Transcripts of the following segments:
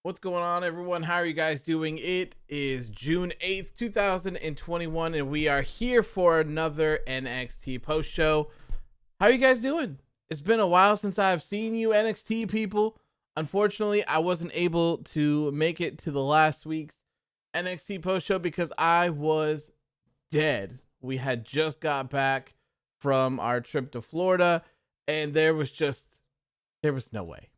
What's going on, everyone? How are you guys doing? It is June 8th, 2021, and we are here for another NXT post show. How are you guys doing? It's been a while since I've seen you, NXT people. Unfortunately, I wasn't able to make it to the last week's NXT post show because I was dead. We had just got back from our trip to Florida, and there was no way.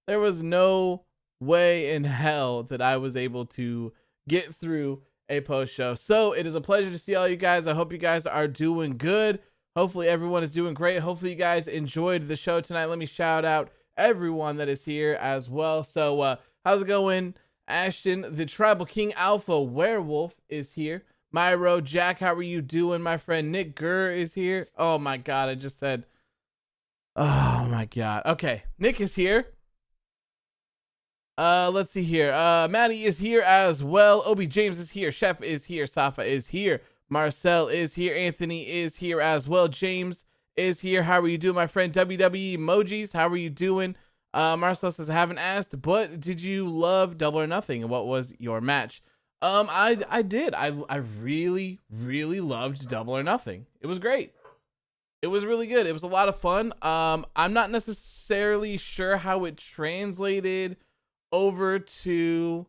there was no way in hell that I was able to get through a post show. So it is a pleasure to see all you guys. I hope you guys are doing good. Hopefully everyone is doing great. Hopefully you guys enjoyed the show tonight. Let me shout out everyone that is here as well. So how's it going? Ashton, the Tribal King Alpha Werewolf is here. Myro, Jack, how are you doing? My friend Nick Gurr is here. Oh my god, I just said, oh my god. Okay, Nick is here. Let's see here. Maddie is here as well. Obi James is here. Shep is here. Safa is here. Marcel is here. Anthony is here as well. James is here. How are you doing, my friend? WWE Emojis, how are you doing? Marcel says, I haven't asked, but did you love Double or Nothing? And what was your match? I did. I really, really loved Double or Nothing. It was great. It was really good. It was a lot of fun. I'm not necessarily sure how it translated over to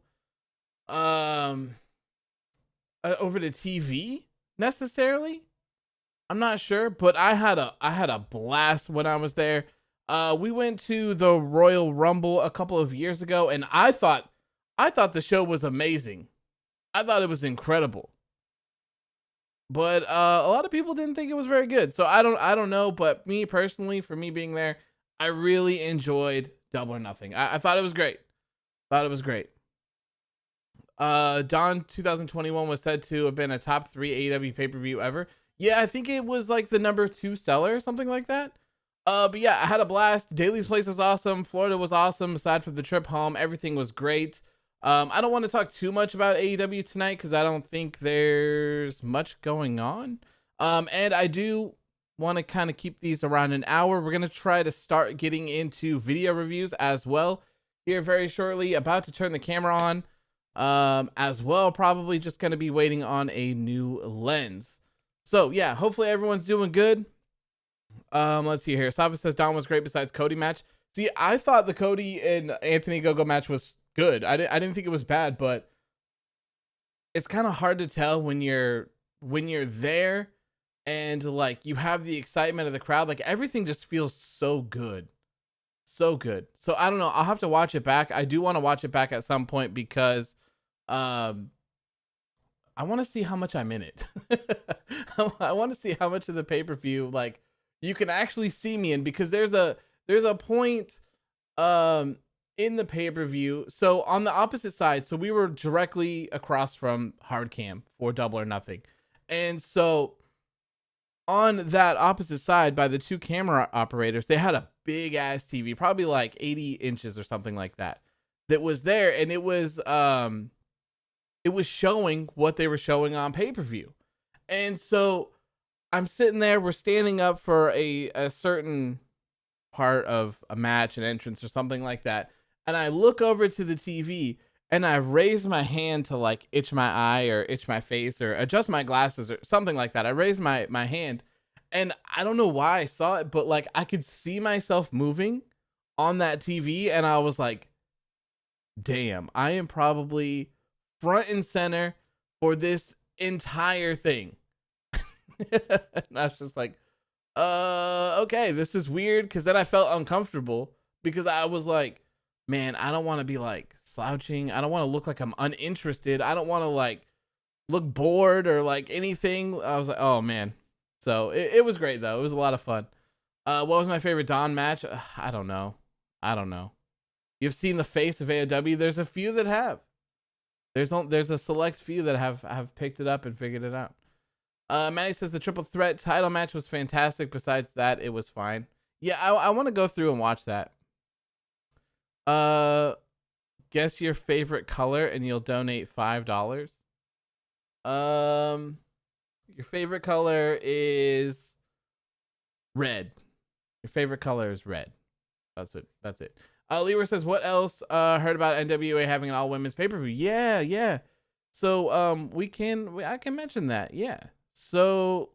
TV necessarily. I'm not sure, but I had a blast when I was there. We went to the Royal Rumble a couple of years ago, and I thought the show was amazing. I thought it was incredible. But a lot of people didn't think it was very good. So I don't know, but me personally, for me being there, I really enjoyed Double or Nothing. I thought it was great. Thought it was great. Dawn 2021 was said to have been a top 3 AEW pay-per-view ever. Yeah, I think it was like the number 2 seller or something like that. But yeah, I had a blast. Daly's place was awesome. Florida was awesome. Aside from the trip home, everything was great. I don't want to talk too much about AEW tonight because I don't think there's much going on. And I do want to kind of keep these around an hour. We're going to try to start getting into video reviews as well here very shortly. About to turn the camera on as well. Probably just going to be waiting on a new lens. So yeah, hopefully everyone's doing good. Let's see here. Sava says Dawn was great besides Cody match. See, I thought the Cody and Anthony Gogo match was good. I didn't think it was bad, but it's kind of hard to tell when you're there and like you have the excitement of the crowd. Like everything just feels so good. So good. So I don't know. I'll have to watch it back. I do want to watch it back at some point because I want to see how much I'm in it. I want to see how much of the pay-per-view like you can actually see me in, because there's a point in the pay-per-view. So on the opposite side, so we were directly across from Hardcam for Double or Nothing. And so on that opposite side by the 2 camera operators, they had a big ass TV, probably like 80 inches or something like that was there, and it was showing what they were showing on pay-per-view. And so I'm sitting there, we're standing up for a certain part of a match, an entrance or something like that. And I look over to the TV and I raise my hand to like itch my eye or itch my face or adjust my glasses or something like that. I raised my hand, and I don't know why I saw it, but like I could see myself moving on that TV, and I was like, damn, I am probably front and center for this entire thing. And I was just like, okay, this is weird. Because then I felt uncomfortable because I was like, man, I don't want to be like slouching. I don't want to look like I'm uninterested. I don't want to like look bored or like anything. I was like, oh man. So it was great though. It was a lot of fun. What was my favorite Dawn match? I don't know. You've seen the face of AEW. There's a few that have. There's a select few that have picked it up and figured it out. Manny says the triple threat title match was fantastic. Besides that, it was fine. Yeah, I want to go through and watch that. Guess your favorite color and you'll donate $5. Your favorite color is red. Your favorite color is red. That's it. Leroy says, what else? Heard about NWA having an all women's pay-per-view. Yeah. So I can mention that. Yeah. So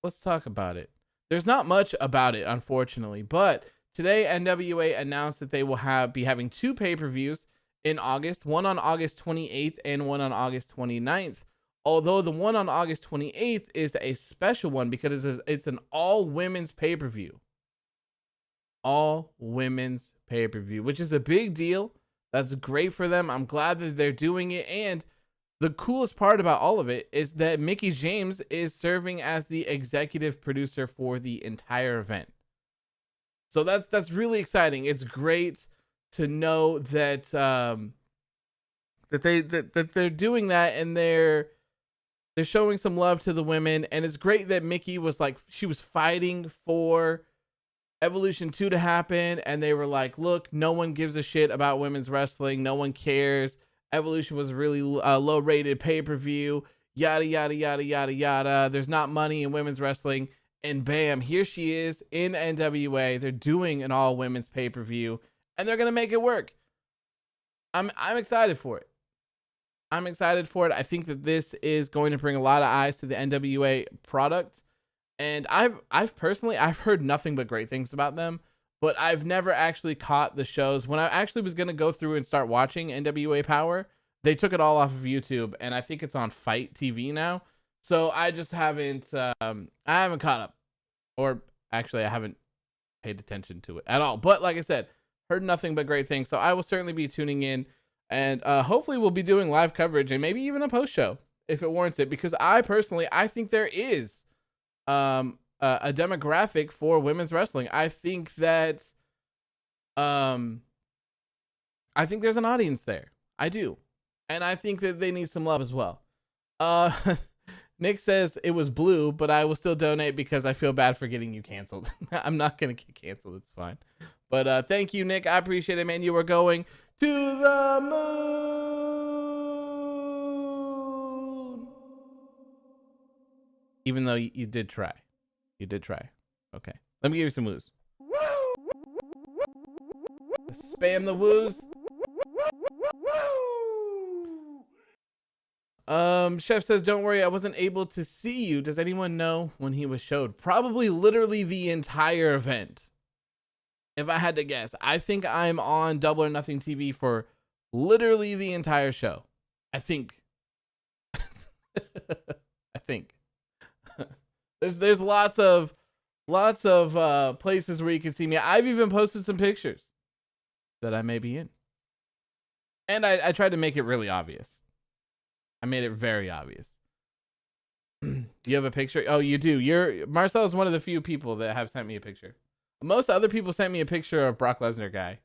let's talk about it. There's not much about it, unfortunately, but today NWA announced that they will be having 2 pay-per-views in August, one on August 28th and one on August 29th. Although the one on August 28th is a special one because it's an all women's pay-per-view. All women's pay-per-view, which is a big deal. That's great for them. I'm glad that they're doing it. And the coolest part about all of it is that Mickie James is serving as the executive producer for the entire event. So that's really exciting. It's great to know that that they're doing that, and they're showing some love to the women. And it's great that Mickie was like, she was fighting for Evolution 2 to happen, and they were like, look, no one gives a shit about women's wrestling. No one cares. Evolution was a really low rated pay-per-view, yada, yada, yada, yada, yada. There's not money in women's wrestling. And bam, here she is in NWA. They're doing an all women's pay-per-view, and they're going to make it work. I'm excited for it. I'm excited for it. I think that this is going to bring a lot of eyes to the NWA product. And I've personally heard nothing but great things about them, but I've never actually caught the shows. When I actually was going to go through and start watching NWA Power, they took it all off of YouTube, and I think it's on Fight TV now. So I just haven't I haven't caught up, or actually I haven't paid attention to it at all. But like I said, heard nothing but great things. So I will certainly be tuning in, and hopefully we'll be doing live coverage and maybe even a post show if it warrants it, because I think there is a demographic for women's wrestling. I think that I think there's an audience there. I do. And I think that they need some love as well. Nick says it was blue, but I will still donate because I feel bad for getting you canceled. I'm not going to get canceled. It's fine. But thank you, Nick. I appreciate it, man. You are going to the moon. Even though you did try. You did try. Okay. Let me give you some woos. Spam the woos. Chef says, don't worry, I wasn't able to see you. Does anyone know when he was showed? Probably literally the entire event. If I had to guess, I think I'm on Double or Nothing TV for literally the entire show. I think. I think. There's lots of places where you can see me. I've even posted some pictures that I may be in. And I tried to make it really obvious. I made it very obvious. Do you have a picture? Oh, you do. Marcel is one of the few people that have sent me a picture. Most other people sent me a picture of Brock Lesnar guy.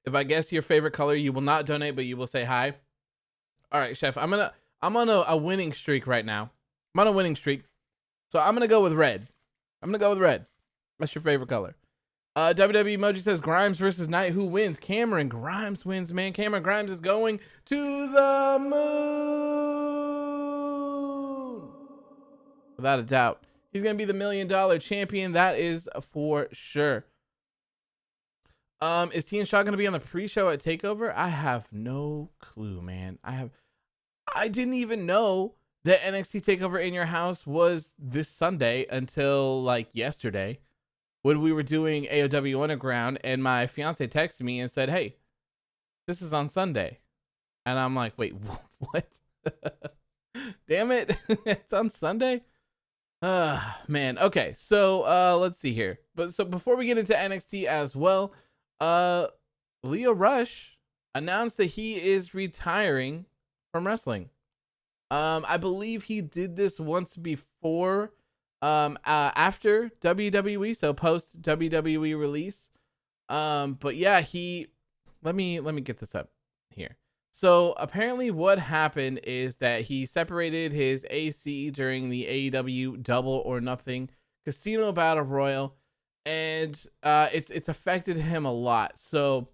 If I guess your favorite color, you will not donate, but you will say hi. All right, Chef. I'm on a winning streak right now. I'm on a winning streak. So I'm going to go with red. That's your favorite color. WWE Emoji says Grimes versus Knight. Who wins? Cameron Grimes wins, man. Cameron Grimes is going to the moon. Without a doubt. He's going to be the $1 million champion. That is for sure. Is Teen Shaw going to be on the pre-show at TakeOver? I have no clue, man. I didn't even know that NXT TakeOver in Your House was this Sunday until like yesterday, when we were doing AOW Underground, and my fiance texted me and said, hey, this is on Sunday. And I'm like, wait, what? Damn it. It's on Sunday? Man. Okay. So, let's see here. So before we get into NXT as well, Lio Rush announced that he is retiring from wrestling. I believe he did this once before, after WWE, so post WWE release. But yeah, let me get this up here. So apparently what happened is that he separated his AC during the AEW Double or Nothing Casino Battle Royal, and it's affected him a lot. So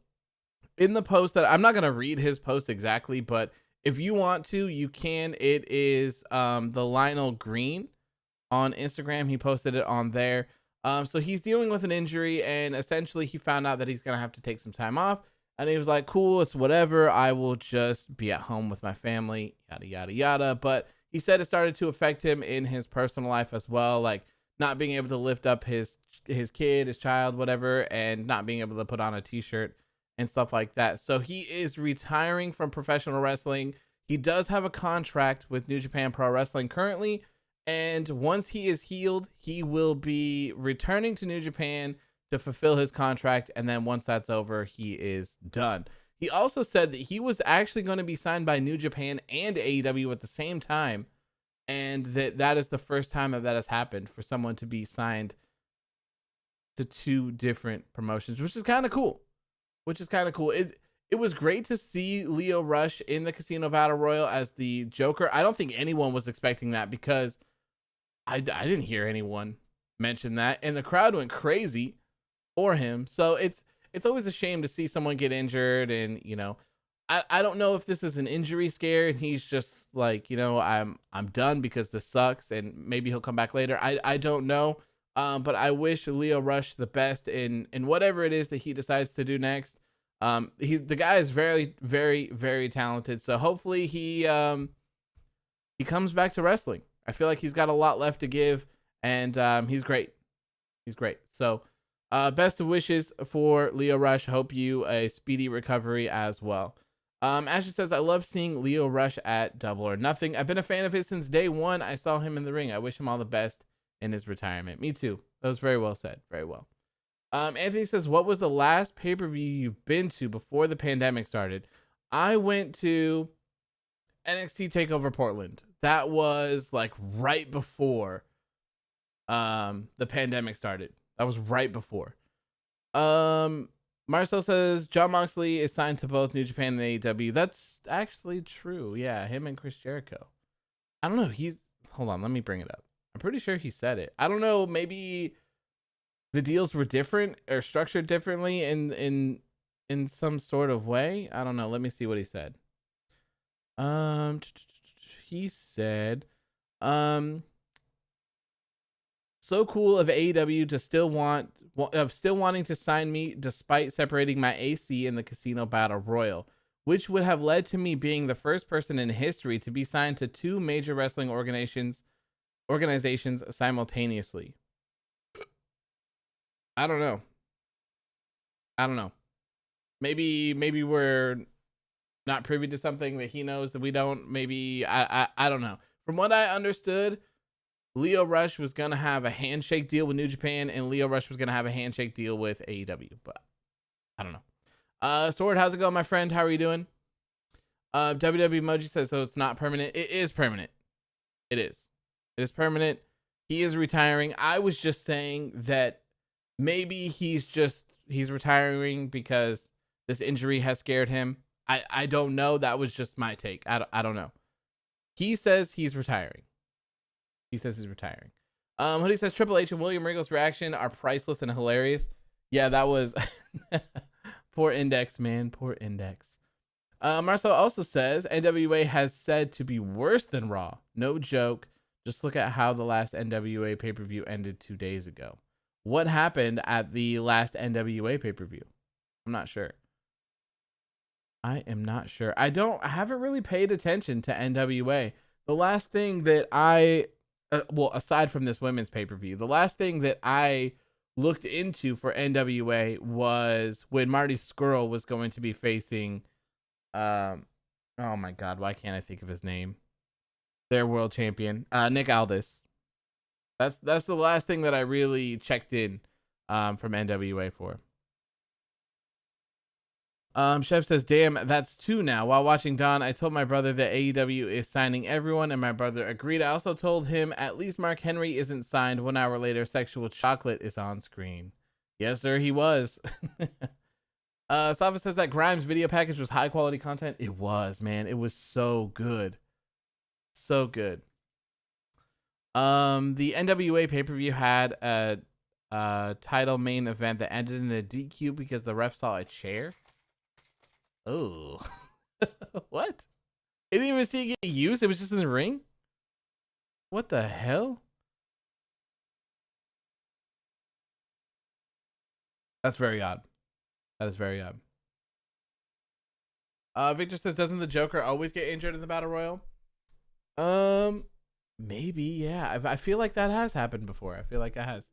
in the post, that I'm not gonna read his post exactly, but if you want to, you can. It is the Lionel Green on Instagram. He posted it on there. So he's dealing with an injury, and essentially he found out that he's gonna have to take some time off. And he was like, cool, it's whatever. I will just be at home with my family, yada, yada, yada. But he said it started to affect him in his personal life as well. Like not being able to lift up his kid, his child, whatever, and not being able to put on a t-shirt and stuff like that. So he is retiring from professional wrestling. He does have a contract with New Japan Pro Wrestling currently. And once he is healed, he will be returning to New Japan to fulfill his contract. And then once that's over, he is done. He also said that he was actually going to be signed by New Japan and AEW at the same time. And that is the first time that has happened for someone to be signed to two different promotions, which is kind of cool. It was great to see Lio Rush in the Casino Battle Royal as the Joker. I don't think anyone was expecting that because I didn't hear anyone mention that, and the crowd went crazy for him. So it's always a shame to see someone get injured, and I don't know if this is an injury scare and he's just like, I'm done because this sucks, and maybe he'll come back later. I don't know. But I wish Lio Rush the best in whatever it is that he decides to do next. The guy is very, very, very talented. So hopefully he comes back to wrestling. I feel like he's got a lot left to give, and he's great. He's great. So best of wishes for Lio Rush. Hope you a speedy recovery as well. Ashley says, I love seeing Lio Rush at Double or Nothing. I've been a fan of his since day one. I saw him in the ring. I wish him all the best in his retirement. Me too. That was very well said. Very well. Anthony says, what was the last pay-per-view you've been to before the pandemic started? I went to NXT TakeOver Portland. That was like right before the pandemic started. That was right before. Marcel says Jon Moxley is signed to both New Japan and AEW. That's actually true. Yeah, him and Chris Jericho. I don't know. Hold on, let me bring it up. I'm pretty sure he said it. I don't know. Maybe the deals were different or structured differently in some sort of way. I don't know. Let me see what he said. He said, so cool of AEW to still wanting to sign me despite separating my AC in the Casino Battle Royal, which would have led to me being the first person in history to be signed to two major wrestling organizations simultaneously. I don't know. Maybe we're not privy to something that he knows that we don't. Maybe I don't know. From what I understood, Lio Rush was gonna have a handshake deal with New Japan, and Lio Rush was gonna have a handshake deal with AEW. But I don't know. Sword, how's it going, my friend? How are you doing? WW Emoji says, so it's not permanent. It is permanent. It is permanent. He is retiring. I was just saying that maybe he's retiring because this injury has scared him. I don't know. That was just my take. I don't know. He says he's retiring. Hoodie says Triple H and William Regal's reaction are priceless and hilarious. Yeah, that was poor index, man. Poor index. Marcel also says NWA has said to be worse than Raw. No joke. Just look at how the last NWA pay-per-view ended 2 days ago. What happened at the last NWA pay-per-view? I'm not sure. I am not sure. I haven't really paid attention to NWA. The last thing that aside from this women's pay-per-view, the last thing that I looked into for NWA was when Marty Scurll was going to be facing, oh my God, why can't I think of his name? Their world champion, Nick Aldis. That's the last thing that I really checked in from NWA for. Chef says, damn, that's 2 now. While watching Dawn, I told my brother that AEW is signing everyone, and my brother agreed. I also told him at least Mark Henry isn't signed. 1 hour later, Sexual Chocolate is on screen. Yes, sir, he was. Sava says that Grimes video package was high quality content. It was, man. It was so good. So good. The NWA pay-per-view had a title main event that ended in a DQ because the ref saw a chair. Oh, what? It didn't even see it get used. It was just in the ring. What the hell? That's very odd. That is very odd. Victor says, doesn't the Joker always get injured in the Battle Royal? Maybe, yeah. I feel like that has happened before. I feel like it has.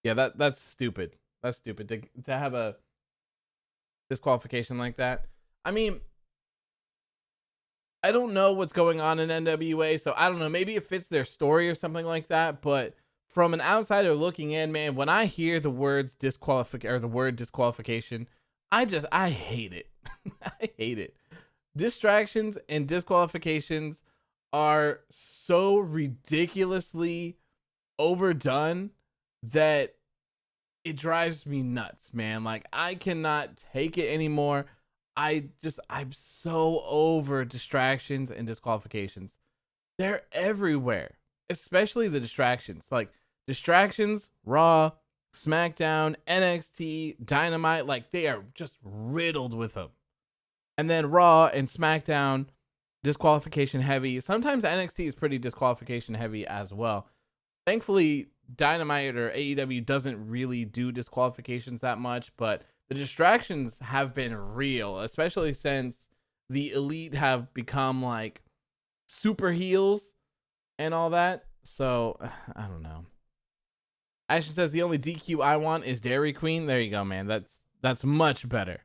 Yeah, that's stupid. That's stupid to have a disqualification like that. I mean, I don't know what's going on in NWA, so I don't know. Maybe it fits their story or something like that. But from an outsider looking in, man, when I hear the words disqualification, I hate it. I hate it. Distractions and disqualifications are so ridiculously overdone that it drives me nuts, man. Like, I cannot take it anymore. I'm so over distractions and disqualifications. They're everywhere, especially the distractions. Like, distractions, Raw, SmackDown, NXT, Dynamite, like, they are just riddled with them. And then Raw and SmackDown, disqualification heavy. Sometimes NXT is pretty disqualification heavy as well. Thankfully, Dynamite or AEW doesn't really do disqualifications that much, but the distractions have been real, especially since the Elite have become like super heels and all that. So, I don't know. Ashton says the only DQ I want is Dairy Queen. There you go, man. That's much better.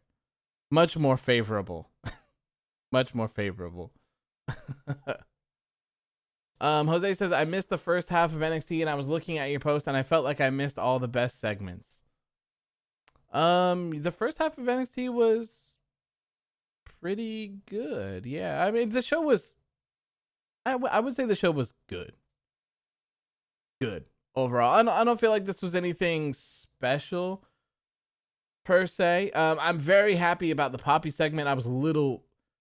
Much more favorable. Much more favorable. Jose says, I missed the first half of NXT and I was looking at your post and I felt like I missed all the best segments. The first half of NXT was pretty good. Yeah, I mean, the show was, I would say the show was good. Good overall. I don't feel like this was anything special per se. I'm very happy about the Poppy segment. I'm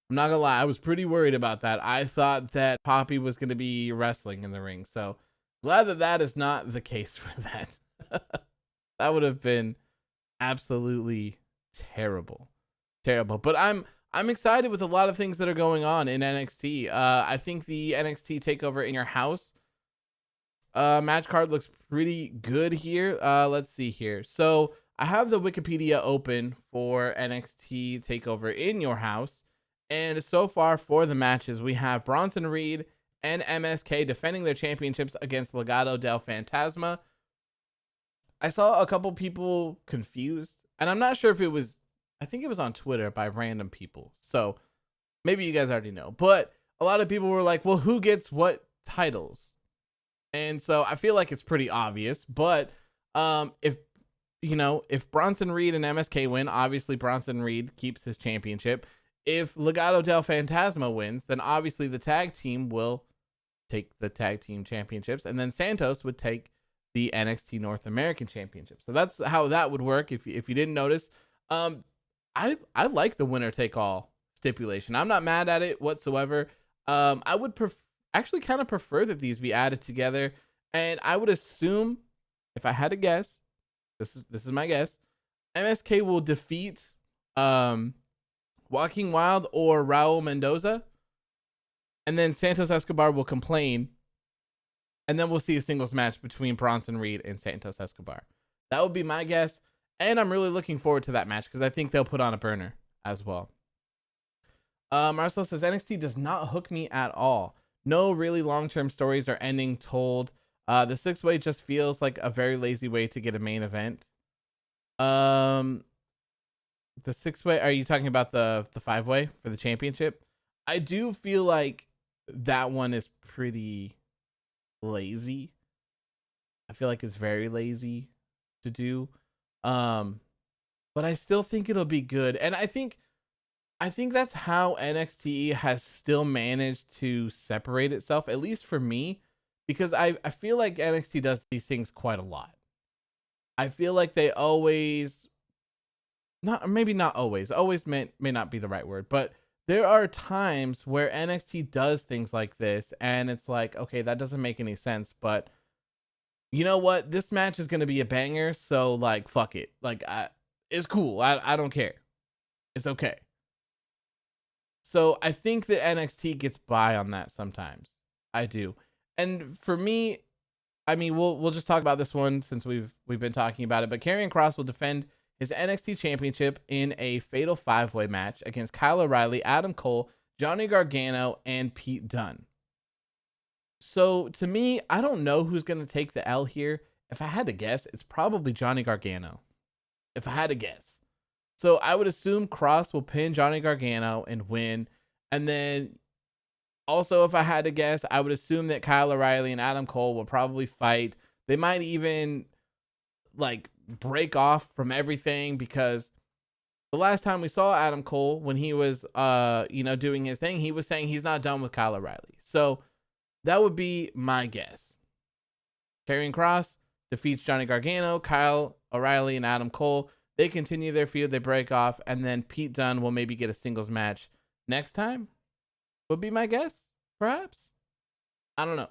not gonna lie, I was pretty worried about that. I thought that Poppy was gonna be wrestling in the ring, so glad that that is not the case for that. That would have been absolutely terrible. But I'm excited with a lot of things that are going on in NXT. I think the NXT Takeover in Your House match card looks pretty good here. Let's see here. So I have the Wikipedia open for NXT Takeover in Your House. And so far for the matches, we have Bronson Reed and MSK defending their championships against Legado del Fantasma. I saw a couple people confused, and I'm not sure if I think it was on Twitter by random people. So maybe you guys already know, but a lot of people were like, well, who gets what titles? And so I feel like it's pretty obvious, but if Bronson Reed and MSK win, obviously Bronson Reed keeps his championship. If Legado del Fantasma wins, then obviously the tag team will take the tag team championships, and then Santos would take the NXT North American Championship. So that's how that would work. If you didn't notice, I like the winner take all stipulation. I'm not mad at it whatsoever. I would actually kind of prefer that these be added together, and I would assume, if I had to guess, this is my guess, MSK will defeat Joaquin Wilde or Raul Mendoza, and then Santos Escobar will complain, and then we'll see a singles match between Bronson Reed and Santos Escobar. That would be my guess, and I'm really looking forward to that match because I think they'll put on a burner as well. Marcel says, NXT does not hook me at all. No really long-term stories or ending told. The six-way just feels like a very lazy way to get a main event. The six-way, are you talking about the five-way for the championship? I do feel like that one is pretty lazy. I feel like it's very lazy to do. But I still think it'll be good. And I think that's how NXT has still managed to separate itself, at least for me, because I feel like NXT does these things quite a lot. I feel like they always, maybe not always may not be the right word, but there are times where NXT does things like this and it's like, okay, that doesn't make any sense, but you know what? This match is going to be a banger, so like, fuck it. Like, it's cool. I don't care. It's okay. So I think that NXT gets by on that sometimes. I do. And for me, I mean, we'll just talk about this one since we've been talking about it. But Karrion Kross will defend his NXT Championship in a fatal 5-way match against Kyle O'Reilly, Adam Cole, Johnny Gargano, and Pete Dunne. So to me, I don't know who's going to take the L here. If I had to guess, it's probably Johnny Gargano. If I had to guess. So I would assume Kross will pin Johnny Gargano and win. And then also, if I had to guess, I would assume that Kyle O'Reilly and Adam Cole will probably fight. They might even like break off from everything, because the last time we saw Adam Cole, when he was doing his thing, he was saying he's not done with Kyle O'Reilly. So that would be my guess. Karrion Kross defeats Johnny Gargano, Kyle O'Reilly, and Adam Cole. They continue their feud, they break off, and then Pete Dunne will maybe get a singles match next time. Would be my guess, perhaps. I don't know.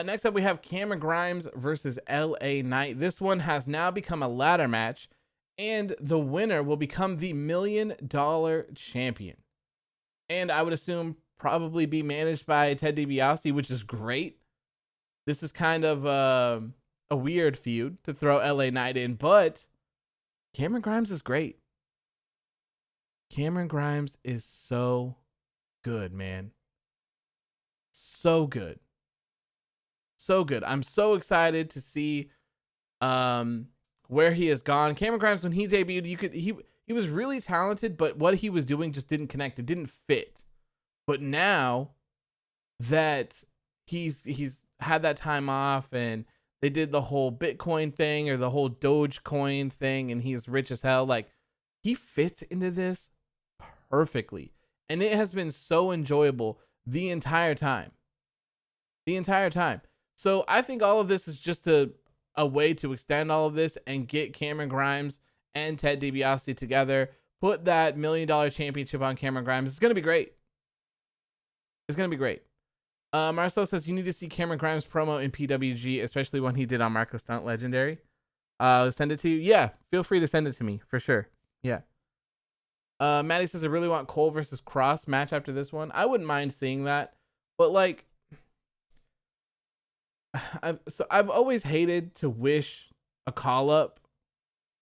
Next up, we have Cameron Grimes versus LA Knight. This one has now become a ladder match, and the winner will become the $1 million champion. And I would assume probably be managed by Ted DiBiase, which is great. This is kind of a weird feud to throw LA Knight in, but Cameron Grimes is great. Cameron Grimes is so good, man. So good. So good. I'm so excited to see where he has gone. Cameron Grimes, when he debuted, he was really talented, but what he was doing just didn't connect. It didn't fit. But now that he's had that time off, and they did the whole Bitcoin thing or the whole Dogecoin thing, and he's rich as hell, like, he fits into this perfectly. And it has been so enjoyable the entire time. The entire time. So I think all of this is just a way to extend all of this and get Cameron Grimes and Ted DiBiase together. Put that $1 million championship on Cameron Grimes. It's going to be great. It's going to be great. Marcel says you need to see Cameron Grimes promo in PWG, especially when he did on Marco Stunt Legendary. Send it to you. Yeah, feel free to send it to me for sure. Yeah. Maddie says I really want Cole versus Kross match after this one. I wouldn't mind seeing that, but like, I've always hated to wish a call up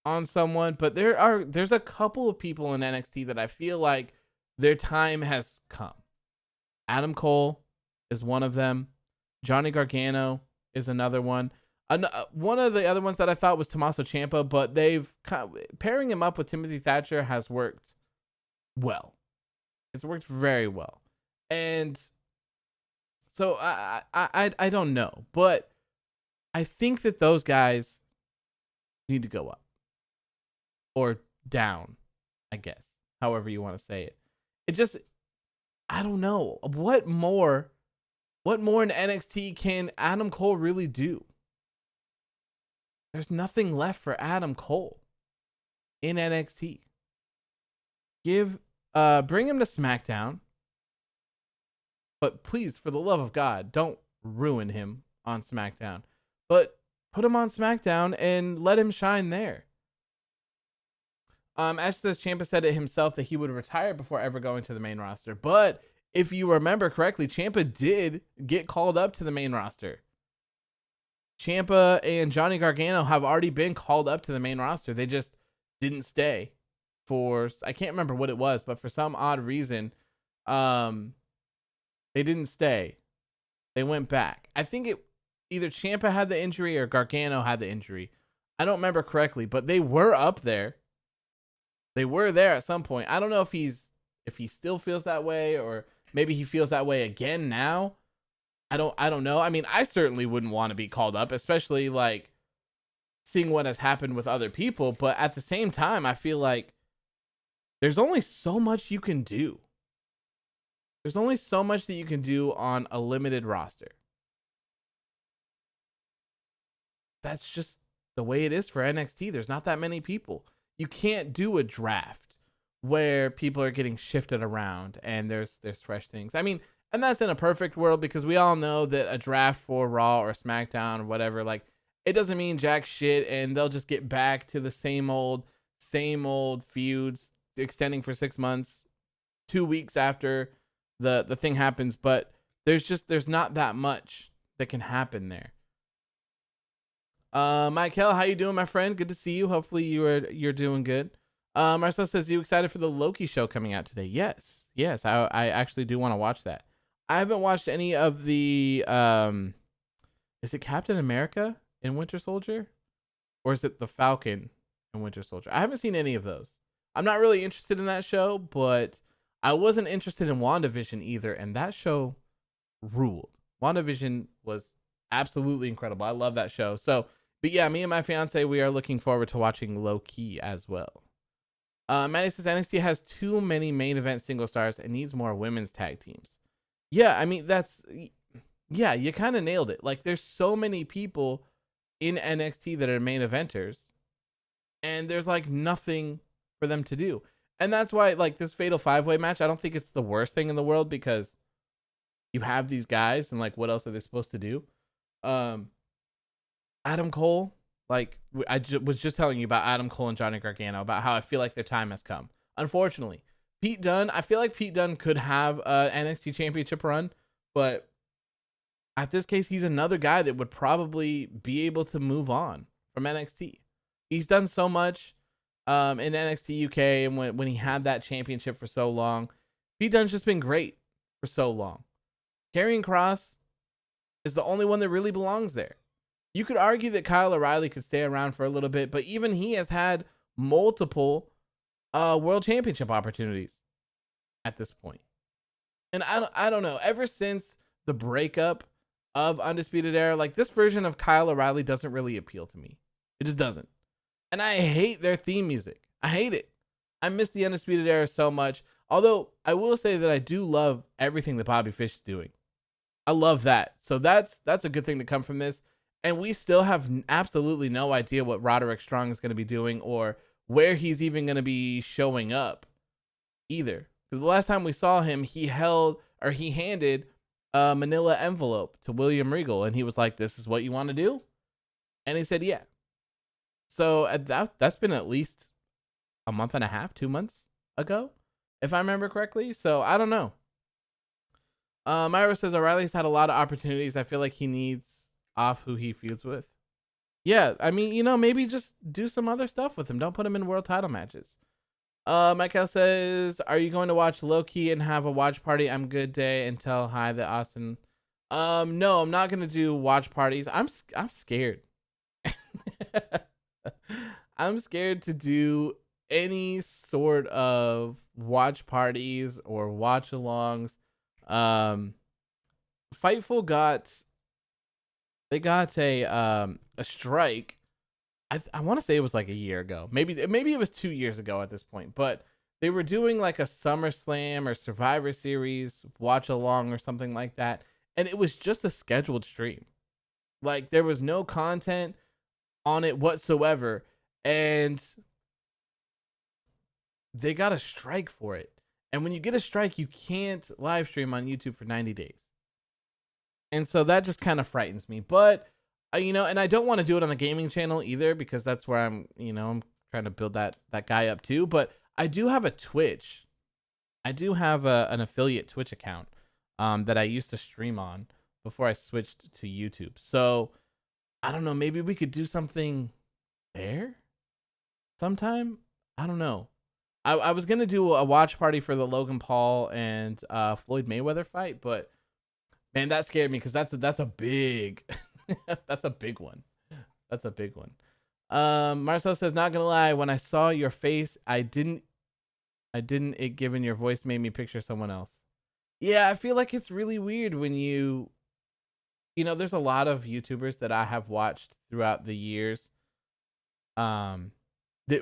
on someone, but there's a couple of people in NXT that I feel like their time has come. Adam Cole is one of them. Johnny Gargano is another one. One of the other ones that I thought was Tommaso Ciampa, but pairing him up with Timothy Thatcher has worked well. It's worked very well. And so I don't know, but I think that those guys need to go up or down, I guess, however you want to say it. It just, I don't know. What more in NXT can Adam Cole really do? There's nothing left for Adam Cole in NXT. Bring him to SmackDown. But please, for the love of God, don't ruin him on SmackDown. But put him on SmackDown and let him shine there. Ash says Ciampa said it himself that he would retire before ever going to the main roster. But if you remember correctly, Ciampa did get called up to the main roster. Ciampa and Johnny Gargano have already been called up to the main roster. They just didn't stay for, I can't remember what it was, but for some odd reason, they didn't stay. They went back. I think either Ciampa had the injury or Gargano had the injury. I don't remember correctly, but they were up there. They were there at some point. I don't know if he still feels that way, or maybe he feels that way again now. I don't know. I mean, I certainly wouldn't want to be called up, especially like seeing what has happened with other people. But at the same time, I feel like there's only so much you can do. There's only so much that you can do on a limited roster. That's just the way it is for NXT. There's not that many people. You can't do a draft where people are getting shifted around and there's fresh things. I mean, and that's in a perfect world, because we all know that a draft for Raw or SmackDown or whatever, like, it doesn't mean jack shit, and they'll just get back to the same old feuds extending for 6 months, 2 weeks after the thing happens. But there's not that much that can happen there. Michael, how you doing, my friend? Good to see you. Hopefully you're doing good. Marcel says, you excited for the Loki show coming out today? Yes, I actually do want to watch that. I haven't watched any of the is it Captain America and Winter Soldier, or is it the Falcon and Winter Soldier? I haven't seen any of those. I'm not really interested in that show, but I wasn't interested in WandaVision either, and that show ruled. WandaVision was absolutely incredible. I love that show. So, but yeah, me and my fiance, we are looking forward to watching Loki as well. Manny says NXT has too many main event single stars and needs more women's tag teams. Yeah, I mean, yeah, you kind of nailed it. Like, there's so many people in NXT that are main eventers, and there's like nothing for them to do. And that's why, like, this Fatal 5-Way match, I don't think it's the worst thing in the world, because you have these guys, and like, what else are they supposed to do? Adam Cole, like, was just telling you about Adam Cole and Johnny Gargano, about how I feel like their time has come. Unfortunately, Pete Dunne, I feel like Pete Dunne could have an NXT championship run, but at this case, he's another guy that would probably be able to move on from NXT. He's done so much in NXT UK, and when he had that championship for so long, Pete Dunne's just been great for so long. Karrion Kross is the only one that really belongs there. You could argue that Kyle O'Reilly could stay around for a little bit, but even he has had multiple world championship opportunities at this point. And I don't know, ever since the breakup of Undisputed Era, like, this version of Kyle O'Reilly doesn't really appeal to me. It just doesn't. And I hate their theme music. I hate it. I miss the Undisputed Era so much. Although I will say that I do love everything that Bobby Fish is doing. I love that. So that's a good thing to come from this. And we still have absolutely no idea what Roderick Strong is going to be doing, or where he's even going to be showing up either. Because the last time we saw him, he handed a manila envelope to William Regal, and he was like, "This is what you want to do?" And he said, "Yeah." So that's been at least a month and a half, 2 months ago, if I remember correctly. So I don't know. Myra says O'Reilly's had a lot of opportunities. I feel like he needs off who he feuds with. Yeah, I mean, maybe just do some other stuff with him. Don't put him in world title matches. Michael says, are you going to watch Loki and have a watch party? I'm good day and tell hi that Austin. No, I'm not gonna do watch parties. I'm scared. I'm scared to do any sort of watch parties or watch alongs. Fightful got a strike. I want to say it was like a year ago. Maybe it was 2 years ago at this point, but they were doing like a SummerSlam or Survivor Series watch along or something like that. And it was just a scheduled stream. Like, there was no content on it whatsoever. And they got a strike for it. And when you get a strike, you can't live stream on YouTube for 90 days. And so that just kind of frightens me. But, and I don't want to do it on the gaming channel either, because that's where I'm trying to build that guy up too. But I do have a Twitch. I do have an affiliate Twitch account that I used to stream on before I switched to YouTube. So I don't know, maybe we could do something there sometime. I don't know. I was going to do a watch party for the Logan Paul and Floyd Mayweather fight, but man, that scared me, because that's a big that's a big one. That's a big one. Marcel says, not gonna lie, when I saw your face, I didn't it, given your voice made me picture someone else. Yeah, I feel like it's really weird when there's a lot of YouTubers that I have watched throughout the years that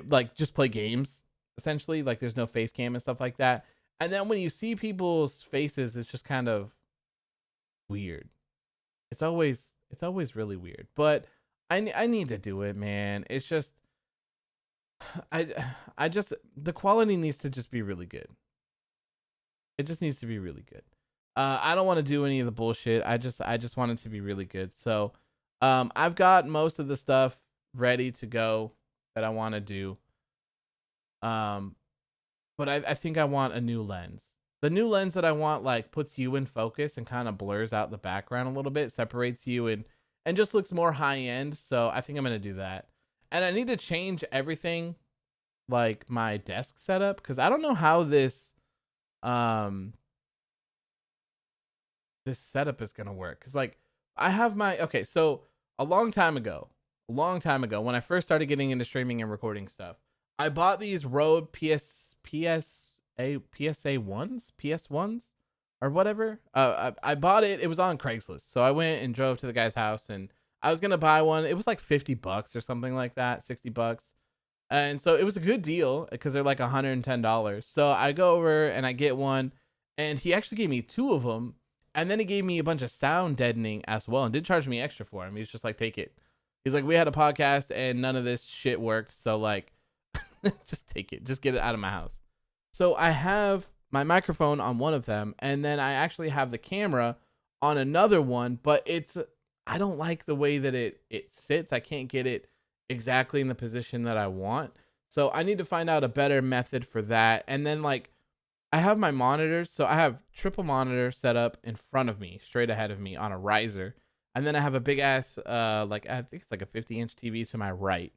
like just play games, essentially. Like, there's no face cam and stuff like that. And then when you see people's faces, it's just kind of weird. It's always really weird. But I need to do it, man. It's just the quality needs to just be really good. It just needs to be really good. I don't want to do any of the bullshit. I just want it to be really good. So I've got most of the stuff ready to go that I want to do. But I think I want a new lens. the new lens that I want like puts you in focus and kind of blurs out the background a little bit, separates you and just looks more high end. So I think I'm gonna do that. And I need to change everything like my desk setup because I don't know how um this setup is gonna work. Cause like I have my okay, so a long time ago, when I first started getting into streaming and recording stuff, I bought these Rode PSA ones, PS ones, or whatever. I bought it. It was on Craigslist, so I went and drove to the guy's house, and I was gonna buy one. It was like $50 or something like that, $60, and so it was a good deal because they're like $110. So I go over and I get one, and he actually gave me two of them, and then he gave me a bunch of sound deadening as well, and did charge me extra for him. He's just like, take it. He's like, we had a podcast and none of this shit worked, so like, just take it, just get it out of my house. So I have my microphone on one of them, and then I actually have the camera on another one, but I don't like the way that it sits. I can't get it exactly in the position that I want. So I need to find out a better method for that. And then like I have my monitors, so I have triple monitor set up in front of me, straight ahead of me on a riser. And then I have a big ass like I think it's like a 50-inch TV to my right.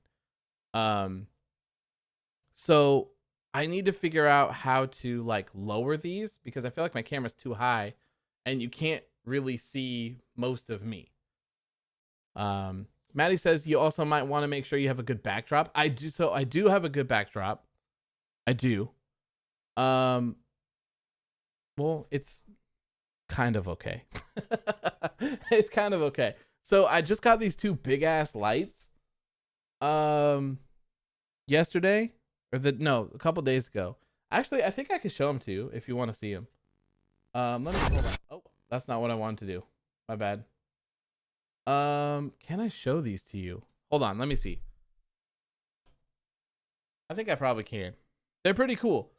So I need to figure out how to like lower these because I feel like my camera's too high and you can't really see most of me. Maddie says you also might want to make sure you have a good backdrop. I do have a good backdrop. I do. Well, it's kind of okay. It's kind of okay. So I just got these two big ass lights yesterday a couple days ago. Actually, I think I could show them to you if you want to see them. Let me hold on. Oh, that's not what I wanted to do. My bad. Can I show these to you? Hold on, let me see. I think I probably can. They're pretty cool.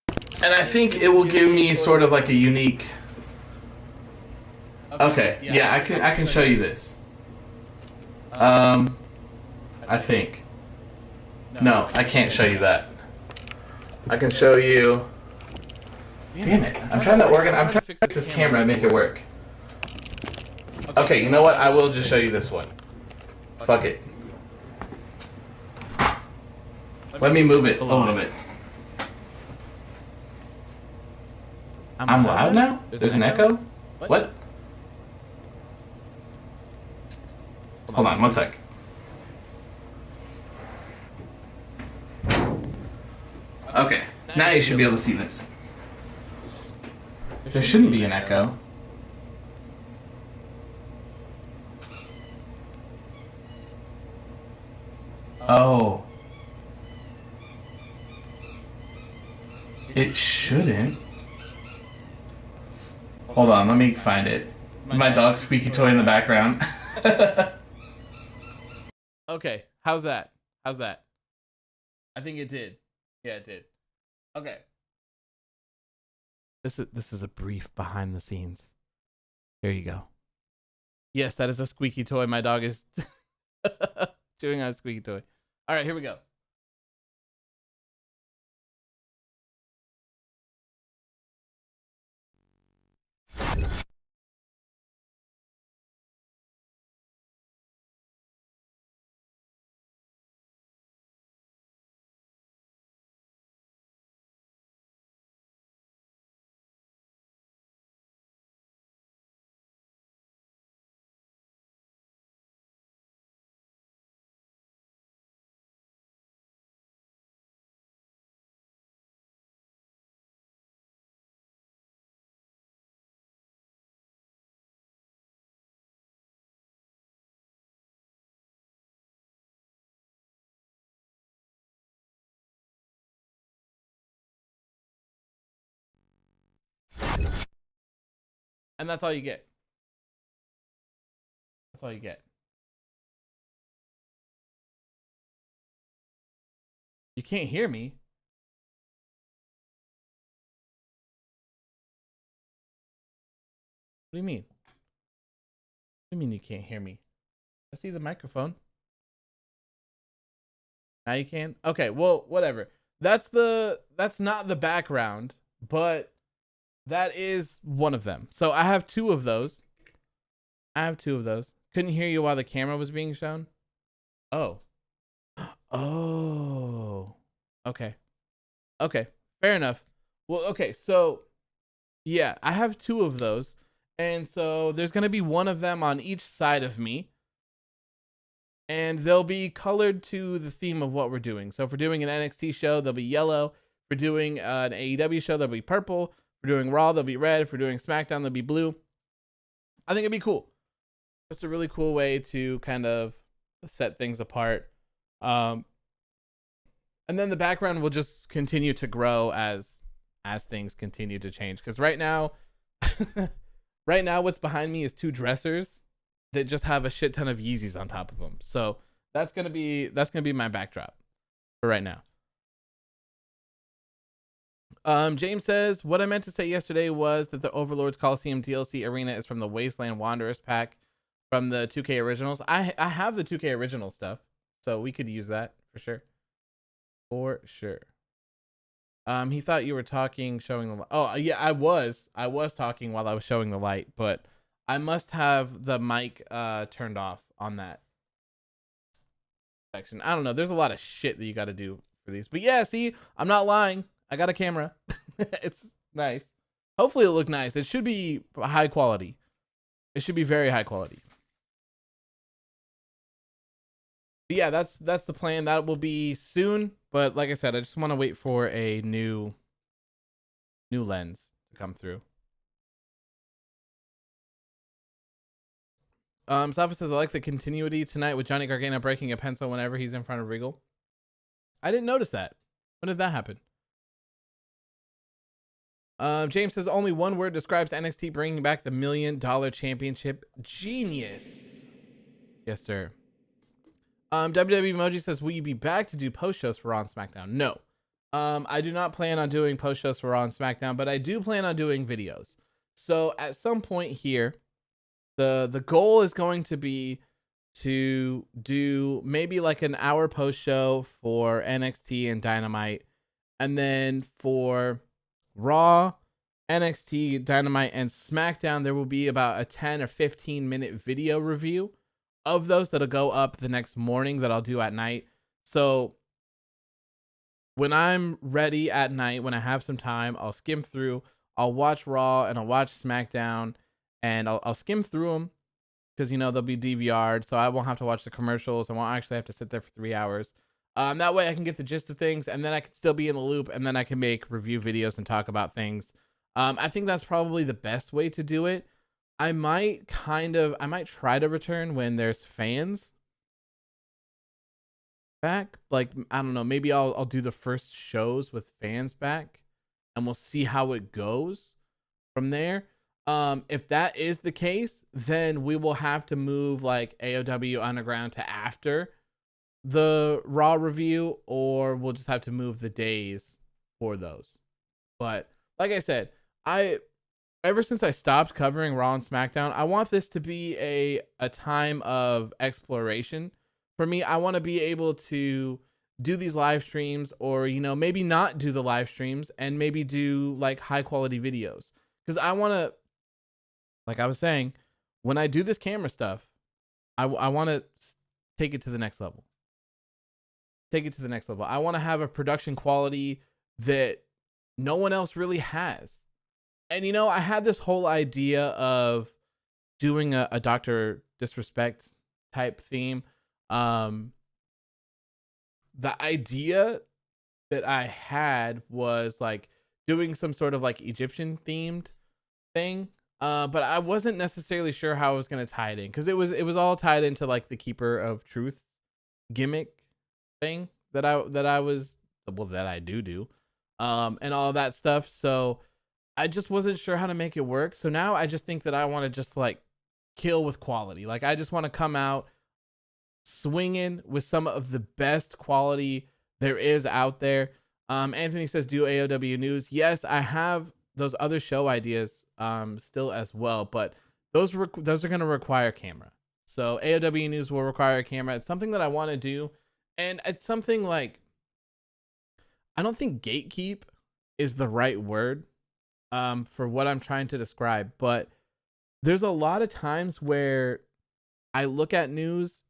And I think it will give me sort of like a unique. Okay, yeah, I can show you this. I think. No, I can't show you that. I can show you. Damn it! I'm trying to fix this camera and make it work. Okay, you know what? I will just show you this one. Fuck it. Let me move it a little bit. I'm loud now? There's an echo? What? Hold on, 1 sec. Okay, now you should be able to see this. There shouldn't be an echo. Oh. It shouldn't. Hold on, let me find it. My dog's squeaky toy in the background. Okay, how's that? How's that? I think it did. Yeah, it did. Okay. This is a brief behind the scenes. Here you go. Yes, that is a squeaky toy. My dog is chewing on a squeaky toy. All right, here we go. And that's all you get. That's all you get. You can't hear me. What do you mean? What do you mean you can't hear me? I see the microphone. Now you can? Okay, well, whatever. That's not the background, but that is one of them. So I have two of those. Couldn't hear you while the camera was being shown. Oh. Oh. Okay. Okay. Fair enough. Well, okay. So yeah, I have two of those. And so there's going to be one of them on each side of me. And they'll be colored to the theme of what we're doing. So if we're doing an NXT show, they'll be yellow. If we're doing an AEW show, they'll be purple. If we're doing Raw, they'll be red. If we're doing SmackDown, they'll be blue. I think it'd be cool. It's a really cool way to kind of set things apart. And then the background will just continue to grow as things continue to change. Because right now, what's behind me is two dressers that just have a shit ton of Yeezys on top of them. So that's gonna be my backdrop for right now. James says, what I meant to say yesterday was that the Overlord's Coliseum DLC arena is from the Wasteland Wanderers pack from the 2K originals. I have the 2K original stuff, so we could use that for sure. For sure. He thought you were talking, showing the light. Oh yeah, I was talking while I was showing the light, but I must have the mic turned off on that section. I don't know. There's a lot of shit that you got to do for these, but yeah, see, I'm not lying. I got a camera. It's nice. Hopefully it'll look nice. It should be high quality. It should be very high quality. But yeah, that's the plan. That will be soon. But like I said, I just want to wait for a new lens to come through. Safa says, I like the continuity tonight with Johnny Gargano breaking a pencil whenever he's in front of Regal. I didn't notice that. When did that happen? James says, only one word describes NXT bringing back the $1 million championship. Genius. Yes, sir. WWE Emoji says, will you be back to do post shows for Raw and SmackDown? No. I do not plan on doing post shows for Raw and SmackDown, but I do plan on doing videos. So at some point here, the goal is going to be to do maybe like an hour post show for NXT and Dynamite, and then for Raw, NXT, Dynamite, and SmackDown, there will be about a 10 or 15 minute video review of those that'll go up the next morning that I'll do at night. So when I'm ready at night, when I have some time, I'll skim through, I'll watch Raw and I'll watch SmackDown, and I'll skim through them because, you know, they'll be DVR'd, so I won't have to watch the commercials. I won't actually have to sit there for 3 hours. That way I can get the gist of things, and then I can still be in the loop, and then I can make review videos and talk about things. I think that's probably the best way to do it. I might try to return when there's fans back. Like, I don't know, maybe I'll do the first shows with fans back, and we'll see how it goes from there. If that is the case, then we will have to move like AOW Underground to after the Raw review, or we'll just have to move the days for those. But like I said, ever since I stopped covering Raw and SmackDown, I want this to be a time of exploration for me. I want to be able to do these live streams, or, you know, maybe not do the live streams and maybe do like high quality videos. Because I want to, like I was saying, when I do this camera stuff, I want to take it to the next level. I want to have a production quality that no one else really has. And, you know, I had this whole idea of doing a Dr. Disrespect type theme. The idea that I had was like doing some sort of like Egyptian themed thing. But I wasn't necessarily sure how I was going to tie it in, because it was all tied into like the Keeper of Truth gimmick thing that I do, and all that stuff. So I just wasn't sure how to make it work. So now I just think that I want to just like kill with quality. Like, I just want to come out swinging with some of the best quality there is out there. Anthony says, do AOW news. Yes, I have those other show ideas still as well, but those are going to require camera. So AOW news will require a camera. It's something that I want to do, and it's something like I don't think gatekeep is the right word for what I'm trying to describe, but there's a lot of times where I look at news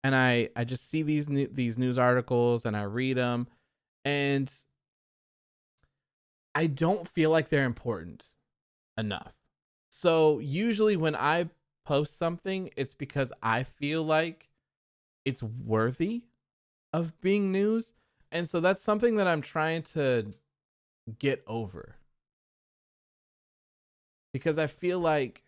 and I just see these news articles and I read them, and I don't feel like they're important enough. So usually when I post something, it's because I feel like it's worthy of being news. And so that's something that I'm trying to get over, because I feel like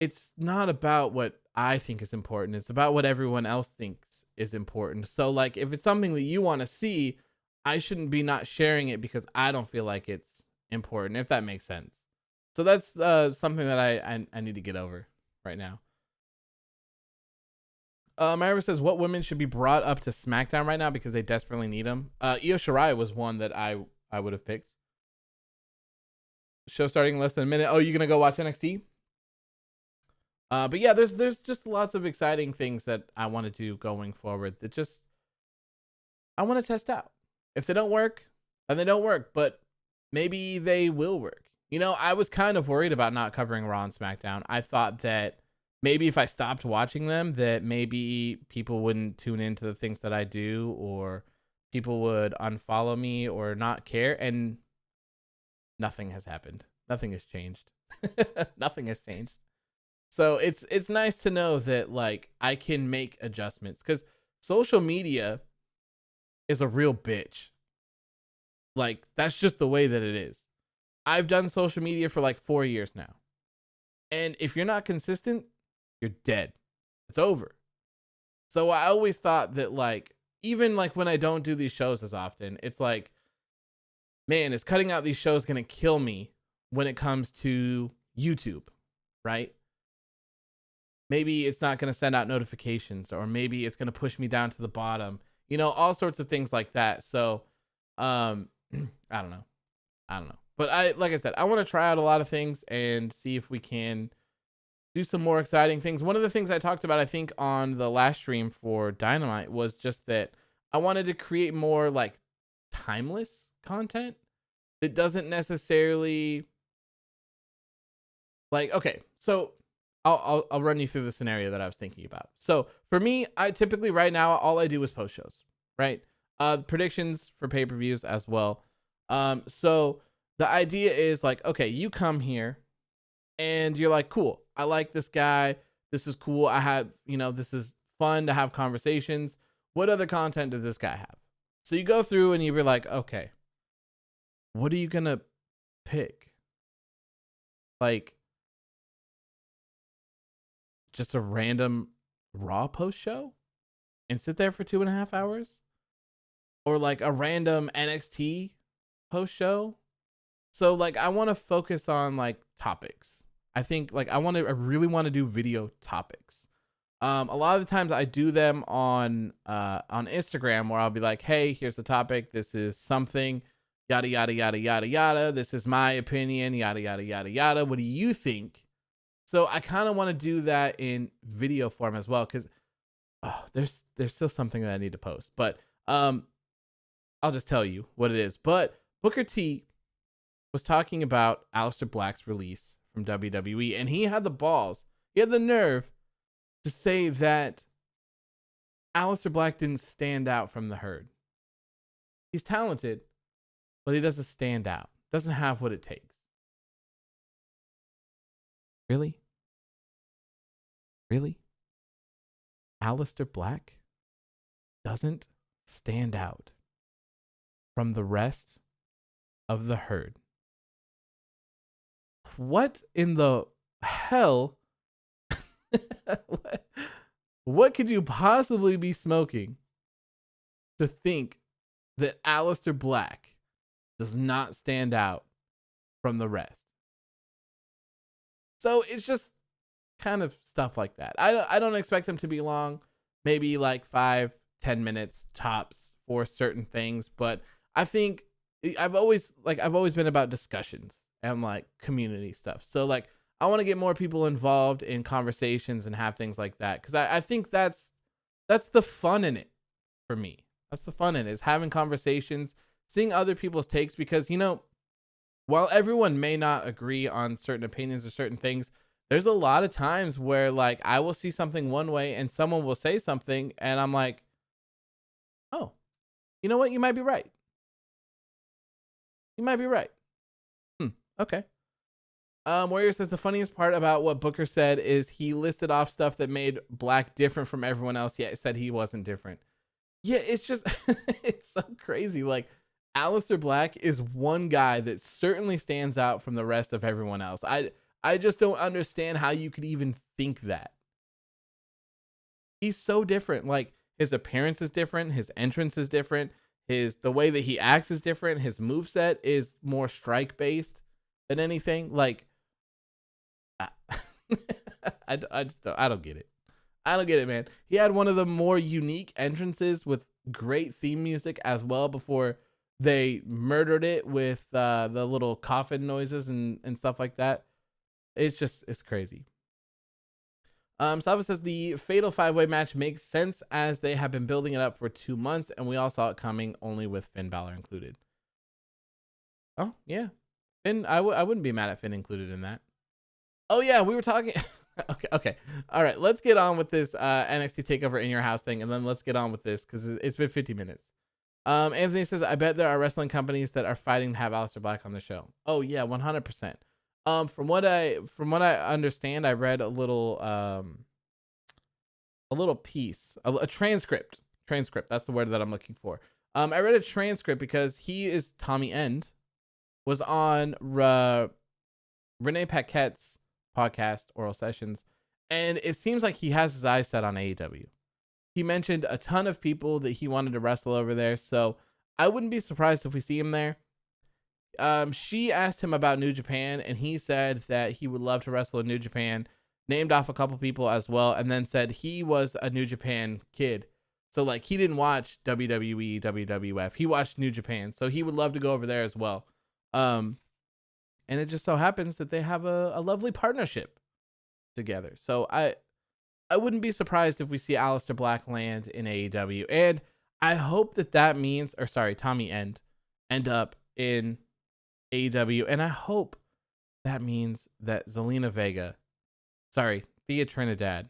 it's not about what I think is important. It's about what everyone else thinks is important. So like if it's something that you want to see, I shouldn't be not sharing it because I don't feel like it's important, if that makes sense. So that's something that I need to get over right now. Myra says, what women should be brought up to SmackDown right now because they desperately need them? Io Shirai was one that I would have picked. Show starting in less than a minute. Oh, you gonna go watch NXT? But yeah, there's just lots of exciting things that I want to do going forward. That just I want to test out. If they don't work, then they don't work. But maybe they will work. You know, I was kind of worried about not covering Raw and SmackDown. I thought that maybe if I stopped watching them, that maybe people wouldn't tune into the things that I do, or people would unfollow me or not care. And nothing has happened. Nothing has changed. Nothing has changed. So it's nice to know that like I can make adjustments, because social media is a real bitch. Like that's just the way that it is. I've done social media for like 4 years now. And if you're not consistent, you're dead. It's over. So I always thought that like, even like when I don't do these shows as often, it's like, man, is cutting out these shows going to kill me when it comes to YouTube, right? Maybe it's not going to send out notifications, or maybe it's going to push me down to the bottom, you know, all sorts of things like that. So, I don't know. But like I said, I want to try out a lot of things and see if we can do some more exciting things. One of the things I talked about, I think, on the last stream for Dynamite was just that I wanted to create more like timeless content that doesn't necessarily like, okay, so I'll run you through the scenario that I was thinking about. So for me, I typically right now, all I do is post shows, right? Predictions for pay-per-views as well. So the idea is like, okay, you come here and you're like, cool, I like this guy. This is cool. I have, you know, this is fun to have conversations. What other content does this guy have? So you go through and you're like, okay, what are you going to pick? Like just a random Raw post show and sit there for 2.5 hours? Or like a random NXT post show? So like I want to focus on like topics. I think like I really want to do video topics. A lot of the times I do them on Instagram, where I'll be like, hey, here's the topic. This is something, yada, yada, yada, yada, yada. This is my opinion, yada, yada, yada, yada. What do you think? So I kind of want to do that in video form as well, because there's still something that I need to post. But I'll just tell you what it is. But Booker T was talking about Aleister Black's release from WWE, and he had the balls, he had the nerve to say that Aleister Black didn't stand out from the herd. He's talented, but he doesn't stand out. Doesn't have what it takes. Really? Really? Aleister Black doesn't stand out from the rest of the herd. What in the hell? What could you possibly be smoking to think that Aleister Black does not stand out from the rest? So it's just kind of stuff like that. I don't expect them to be long, maybe like 5-10 minutes tops for certain things, but I think I've always been about discussions and like community stuff. So like I want to get more people involved in conversations and have things like that, because I think that's the fun in it for me. That's the fun in it, is having conversations, seeing other people's takes, because while everyone may not agree on certain opinions or certain things, there's a lot of times where like I will see something one way and someone will say something and I'm like, oh, you know what? You might be right. You might be right. Okay. Warrior says the funniest part about what Booker said is he listed off stuff that made Black different from everyone else, yet said he wasn't different. Yeah, it's just it's so crazy. Like Aleister Black is one guy that certainly stands out from the rest of everyone else. I just don't understand how you could even think that. He's so different. Like his appearance is different, his entrance is different, the way that he acts is different, his moveset is more strike based than anything. Like I just don't, I don't get it. I don't get it, man. He had one of the more unique entrances with great theme music as well before they murdered it with the little coffin noises and stuff like that. It's crazy. Salva says the Fatal 5-Way match makes sense as they have been building it up for 2 months and we all saw it coming, only with Finn Balor included. Oh, yeah. Finn, I wouldn't be mad at Finn included in that. Oh, yeah, we were talking... Okay. All right, let's get on with this NXT TakeOver in your house thing, and then let's get on with this because it's been 50 minutes. Anthony says, I bet there are wrestling companies that are fighting to have Aleister Black on the show. Oh, yeah, 100%. From what I understand, I read a little piece, a transcript. That's the word that I'm looking for. I read a transcript because Tommy End was on Renee Paquette's podcast, Oral Sessions, and it seems like he has his eyes set on AEW. He mentioned a ton of people that he wanted to wrestle over there, so I wouldn't be surprised if we see him there. She asked him about New Japan, and he said that he would love to wrestle in New Japan, named off a couple people as well, and then said he was a New Japan kid. So, like, he didn't watch WWE, WWF. He watched New Japan, so he would love to go over there as well. And it just so happens that they have a lovely partnership together. So I wouldn't be surprised if we see Aleister Black land in AEW. And I hope that means, or sorry, Tommy end up in AEW. And I hope that means that Thea Trinidad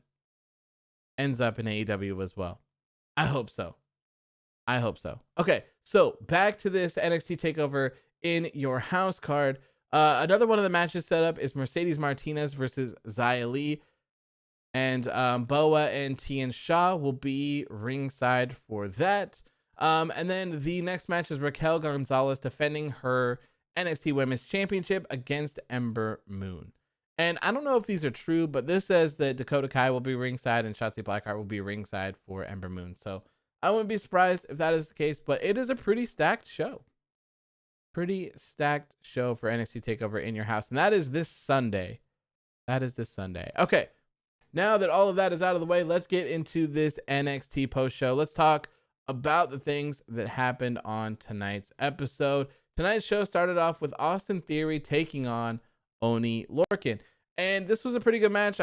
ends up in AEW as well. I hope so. Okay, so back to this NXT TakeOver in your house card. Another one of the matches set up is Mercedes Martinez versus Xia Li. And Boa and Tian Sha will be ringside for that. And then the next match is Raquel Gonzalez defending her NXT Women's Championship against Ember Moon. And I don't know if these are true, but this says that Dakota Kai will be ringside and Shotzi Blackheart will be ringside for Ember Moon. So I wouldn't be surprised if that is the case, but it is a pretty stacked show. Pretty stacked show for NXT TakeOver in your house. And that is this Sunday. Okay. Now that all of that is out of the way, let's get into this NXT post show. Let's talk about the things that happened on tonight's episode. Tonight's show started off with Austin Theory taking on Oney Lorcan. And this was a pretty good match.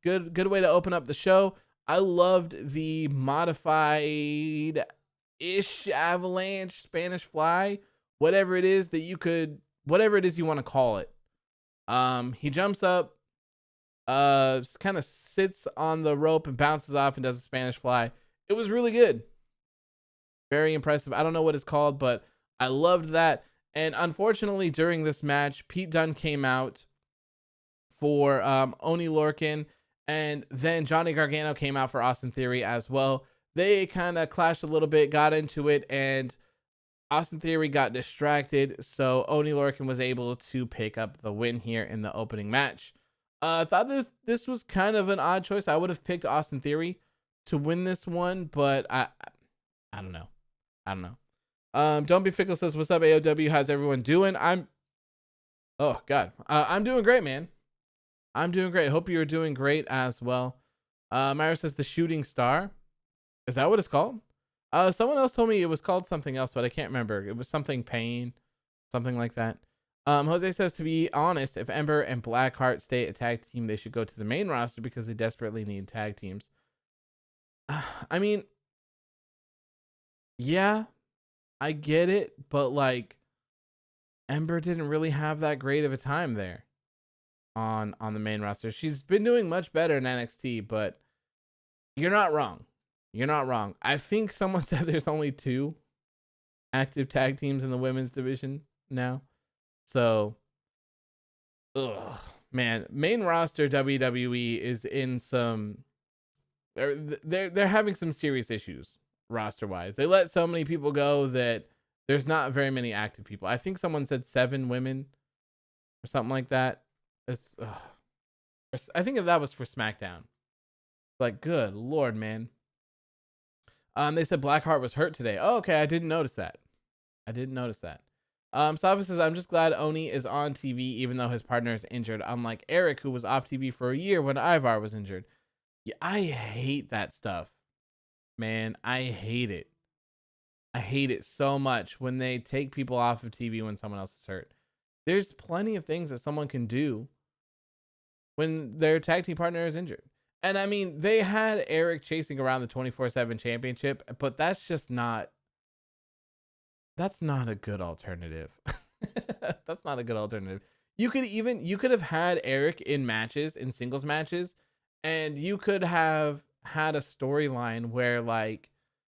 Good way to open up the show. I loved the modified-ish avalanche Spanish fly. Whatever it is you want to call it. He jumps up, kind of sits on the rope and bounces off and does a Spanish fly. It was really good. Very impressive. I don't know what it's called, but I loved that. And unfortunately, during this match, Pete Dunne came out for Oney Lorcan, and then Johnny Gargano came out for Austin Theory as well. They kind of clashed a little bit, got into it, and Austin Theory got distracted, so Oney Lorcan was able to pick up the win here in the opening match. I thought this was kind of an odd choice. I would have picked Austin Theory to win this one, but I don't know. Don't Be Fickle says, what's up, AOW? How's everyone doing? I'm doing great, man. I'm doing great. Hope you're doing great as well. Myra says, the Shooting Star. Is that what it's called? Someone else told me it was called something else, but I can't remember. It was something Pain, something like that. Jose says, to be honest, if Ember and Blackheart stay a tag team, they should go to the main roster because they desperately need tag teams. I mean, Yeah, I get it, but like Ember didn't really have that great of a time there on the main roster. She's been doing much better in NXT, but you're not wrong. You're not wrong. I think someone said there's only 2 active tag teams in the women's division now. So, ugh, man, main roster WWE is in some. They're having some serious issues roster wise. They let so many people go that there's not very many active people. I think someone said 7 women or something like that. It's, I think that was for SmackDown. Like, good lord, man. They said Blackheart was hurt today. Oh, okay, I didn't notice that. Sava says, I'm just glad Oney is on TV even though his partner is injured, unlike Eric, who was off TV for a year when Ivar was injured. Yeah, I hate that stuff, man. I hate it. I hate it so much when they take people off of TV when someone else is hurt. There's plenty of things that someone can do when their tag team partner is injured. And I mean, they had Eric chasing around the 24/7 championship, but that's not a good alternative. That's not a good alternative. You could have had Eric in matches, in singles matches, and you could have had a storyline where like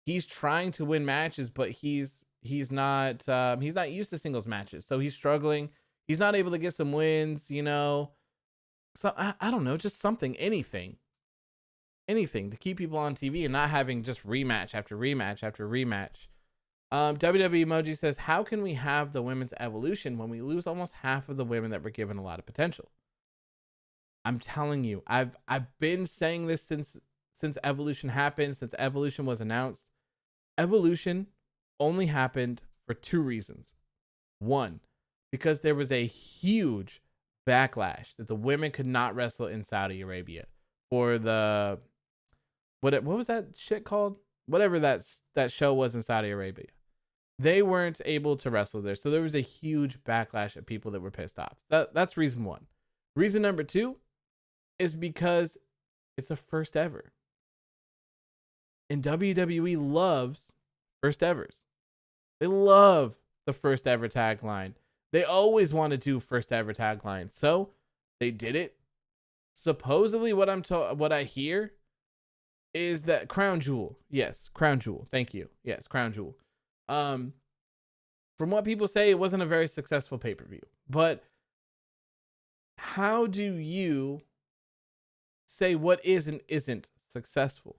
he's trying to win matches, but he's not used to singles matches. So he's struggling. He's not able to get some wins, you know. So I don't know, just something, anything to keep people on TV and not having just rematch after rematch after rematch. WWE Emoji says, how can we have the women's evolution when we lose almost half of the women that were given a lot of potential? I'm telling you, I've been saying this since Evolution happened, since Evolution was announced. Evolution only happened for 2 reasons. 1, because there was a huge backlash that the women could not wrestle in Saudi Arabia for the what was that shit called? Whatever that show was in Saudi Arabia. They weren't able to wrestle there. So there was a huge backlash of people that were pissed off. That's reason 1. Reason number 2 is because it's a first ever. And WWE loves first evers. They love the first ever tagline. They always want to do first ever tagline. So they did it. Supposedly what I hear is that Crown Jewel. Yes, Crown Jewel. Thank you. Yes, Crown Jewel. From what people say, it wasn't a very successful pay-per-view. But how do you say what is and isn't successful?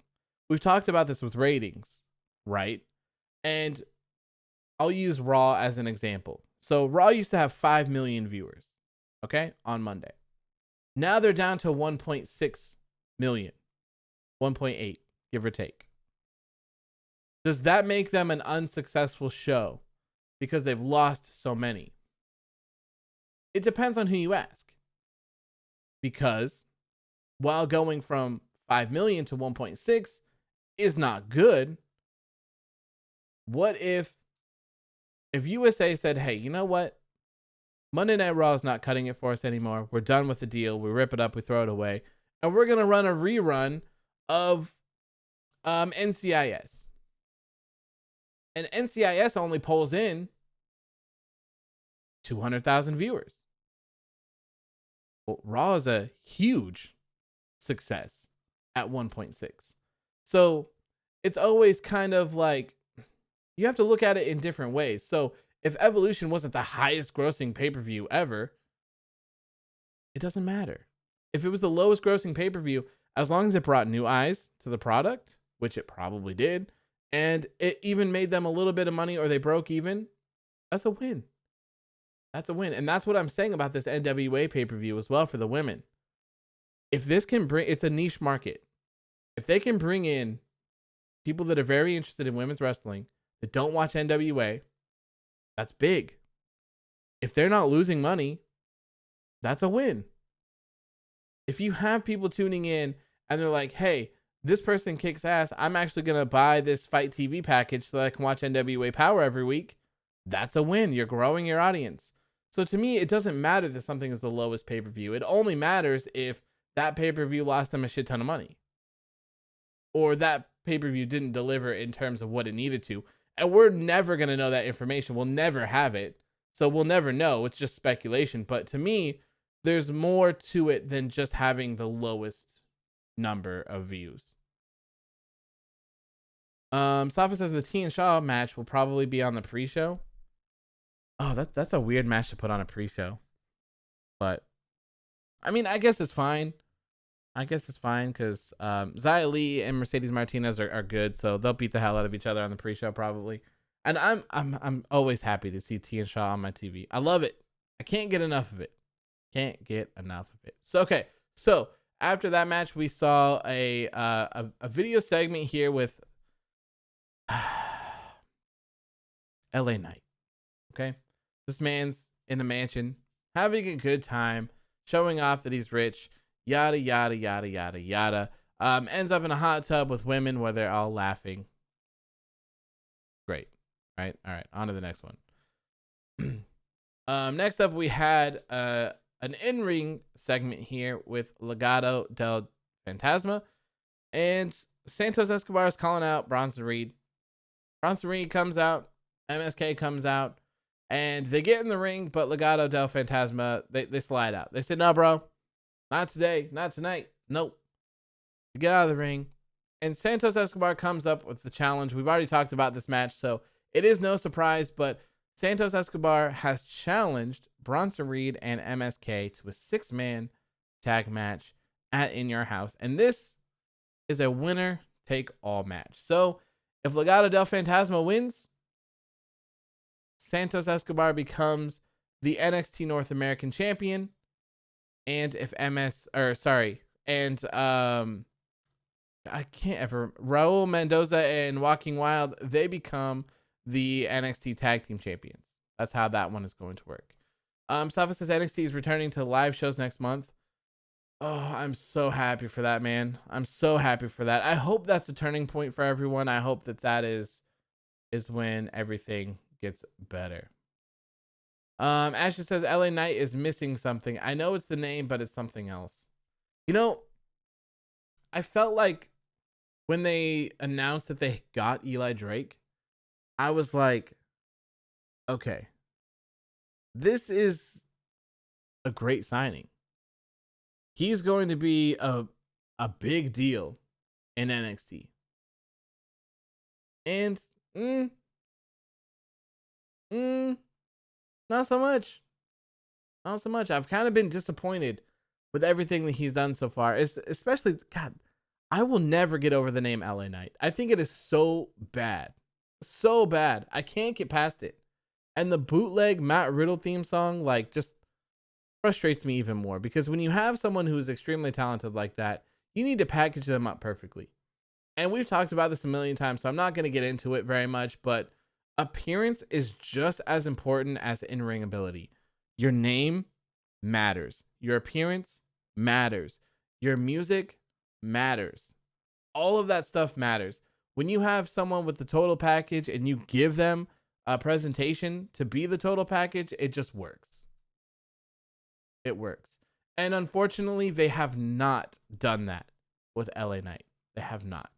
We've talked about this with ratings, right? And I'll use Raw as an example. So Raw used to have 5 million viewers, okay, on Monday. Now they're down to 1.6 million, 1.8, give or take. Does that make them an unsuccessful show because they've lost so many? It depends on who you ask. Because while going from 5 million to 1.6 is not good, what if USA said, hey, you know what? Monday Night Raw is not cutting it for us anymore. We're done with the deal. We rip it up. We throw it away. And we're going to run a rerun of NCIS. And NCIS only pulls in 200,000 viewers. Well, Raw is a huge success at 1.6. So it's always kind of like, you have to look at it in different ways. So if Evolution wasn't the highest grossing pay-per-view ever, it doesn't matter. If it was the lowest grossing pay-per-view, as long as it brought new eyes to the product, which it probably did, and it even made them a little bit of money or they broke even, that's a win. That's a win. And that's what I'm saying about this NWA pay-per-view as well for the women. If this can bring, it's a niche market. If they can bring in people that are very interested in women's wrestling that don't watch NWA, that's big. If they're not losing money, that's a win. If you have people tuning in and they're like, hey, this person kicks ass, I'm actually going to buy this Fight TV package so that I can watch NWA Power every week, that's a win. You're growing your audience. So to me, it doesn't matter that something is the lowest pay-per-view. It only matters if that pay-per-view lost them a shit ton of money, or that pay-per-view didn't deliver in terms of what it needed to. And we're never going to know that information. We'll never have it. So we'll never know. It's just speculation. But to me, there's more to it than just having the lowest number of views. Safa says the T and Shaw match will probably be on the pre-show. Oh, that's a weird match to put on a pre-show. But I mean, I guess it's fine. Because Xia Li and Mercedes Martinez are good, so they'll beat the hell out of each other on the pre-show probably. And I'm always happy to see T and Shaw on my TV. I love it. I can't get enough of it. So after that match, we saw a video segment here with LA Knight. Okay, this man's in a mansion having a good time, showing off that he's rich. Yada yada yada yada yada. Ends up in a hot tub with women where they're all laughing. Great. Right. All right. On to the next one. Next up, we had an in-ring segment here with Legado del Fantasma, and Santos Escobar is calling out Bronson Reed. Bronson Reed comes out, MSK comes out, and they get in the ring, but Legado del Fantasma, they slide out. They said, no, bro, not today, not tonight. Nope. Get out of the ring. And Santos Escobar comes up with the challenge. We've already talked about this match, so it is no surprise, but Santos Escobar has challenged Bronson Reed and MSK to a 6-man tag match at In Your House. And this is a winner-take-all match. So if Legado del Fantasma wins, Santos Escobar becomes the NXT North American champion. And if I can't ever, Raul Mendoza and Joaquin Wilde, they become the NXT tag team champions. That's how that one is going to work. Safa says NXT is returning to live shows next month. Oh, I'm so happy for that, man. I'm so happy for that. I hope that's a turning point for everyone. I hope that is when everything gets better. Ashley says LA Knight is missing something. I know it's the name, but it's something else. You know, I felt like when they announced that they got Eli Drake, I was like, okay, this is a great signing. He's going to be a big deal in NXT. And not so much. Not so much. I've kind of been disappointed with everything that he's done so far. Especially, God, I will never get over the name LA Knight. I think it is so bad. So bad. I can't get past it. And the bootleg Matt Riddle theme song, like, just frustrates me even more. Because when you have someone who is extremely talented like that, you need to package them up perfectly. And we've talked about this a million times, so I'm not going to get into it very much, but appearance is just as important as in-ring ability. Your name matters. Your appearance matters. Your music matters. All of that stuff matters. When you have someone with the total package and you give them a presentation to be the total package, it just works. It works. And unfortunately, they have not done that with LA Knight. They have not.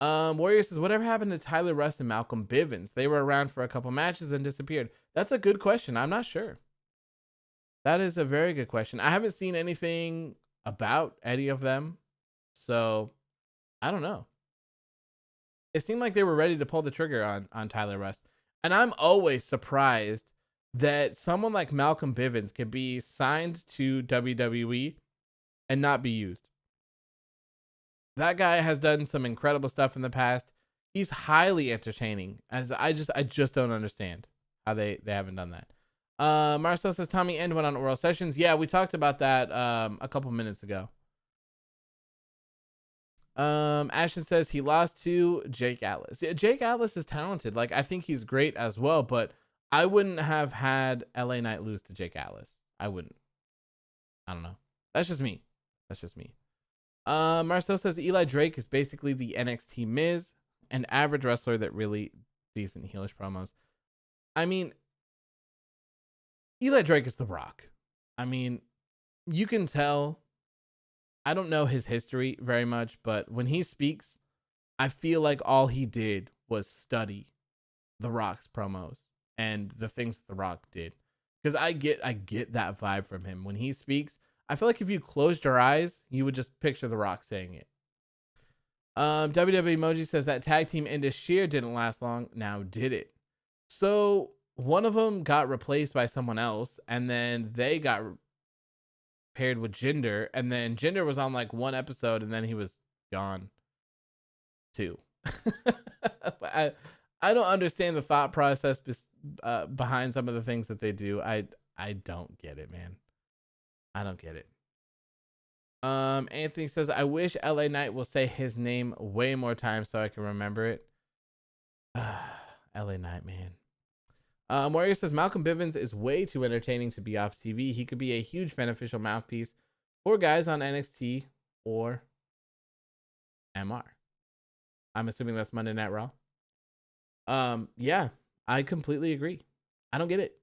Warrior says, whatever happened to Tyler Rust and Malcolm Bivens? They were around for a couple matches and disappeared. That's a good question. I'm not sure. That is a very good question. I haven't seen anything about any of them, so I don't know. It seemed like they were ready to pull the trigger on Tyler Rust. And I'm always surprised that someone like Malcolm Bivens can be signed to WWE and not be used. That guy has done some incredible stuff in the past. He's highly entertaining. As I just don't understand how they haven't done that. Marcel says Tommy End went on Oral Sessions. Yeah, we talked about that a couple minutes ago. Ashton says he lost to Jake Atlas. Yeah, Jake Atlas is talented. Like, I think he's great as well, but I wouldn't have had LA Knight lose to Jake Atlas. I wouldn't. I don't know. That's just me. Marcel says Eli Drake is basically the NXT Miz, an average wrestler that really decent heelish promos. I mean, Eli Drake is The Rock. I mean, you can tell. I don't know his history very much, but when he speaks, I feel like all he did was study The Rock's promos and the things that The Rock did. Because I get that vibe from him. When he speaks, I feel like if you closed your eyes, you would just picture The Rock saying it. WWE Emoji says that tag team Indus Sheer didn't last long. Now did it? So one of them got replaced by someone else, and then they got paired with Jinder, and then Jinder was on like one episode, and then he was gone too. I don't understand the thought process behind some of the things that they do. I don't get it, man. I don't get it. Anthony says, I wish LA Knight will say his name way more times so I can remember it. LA Knight, man. Warrior says Malcolm Bivens is way too entertaining to be off TV. He could be a huge beneficial mouthpiece for guys on NXT or MR. I'm assuming that's Monday Night Raw. Yeah, I completely agree. I don't get it.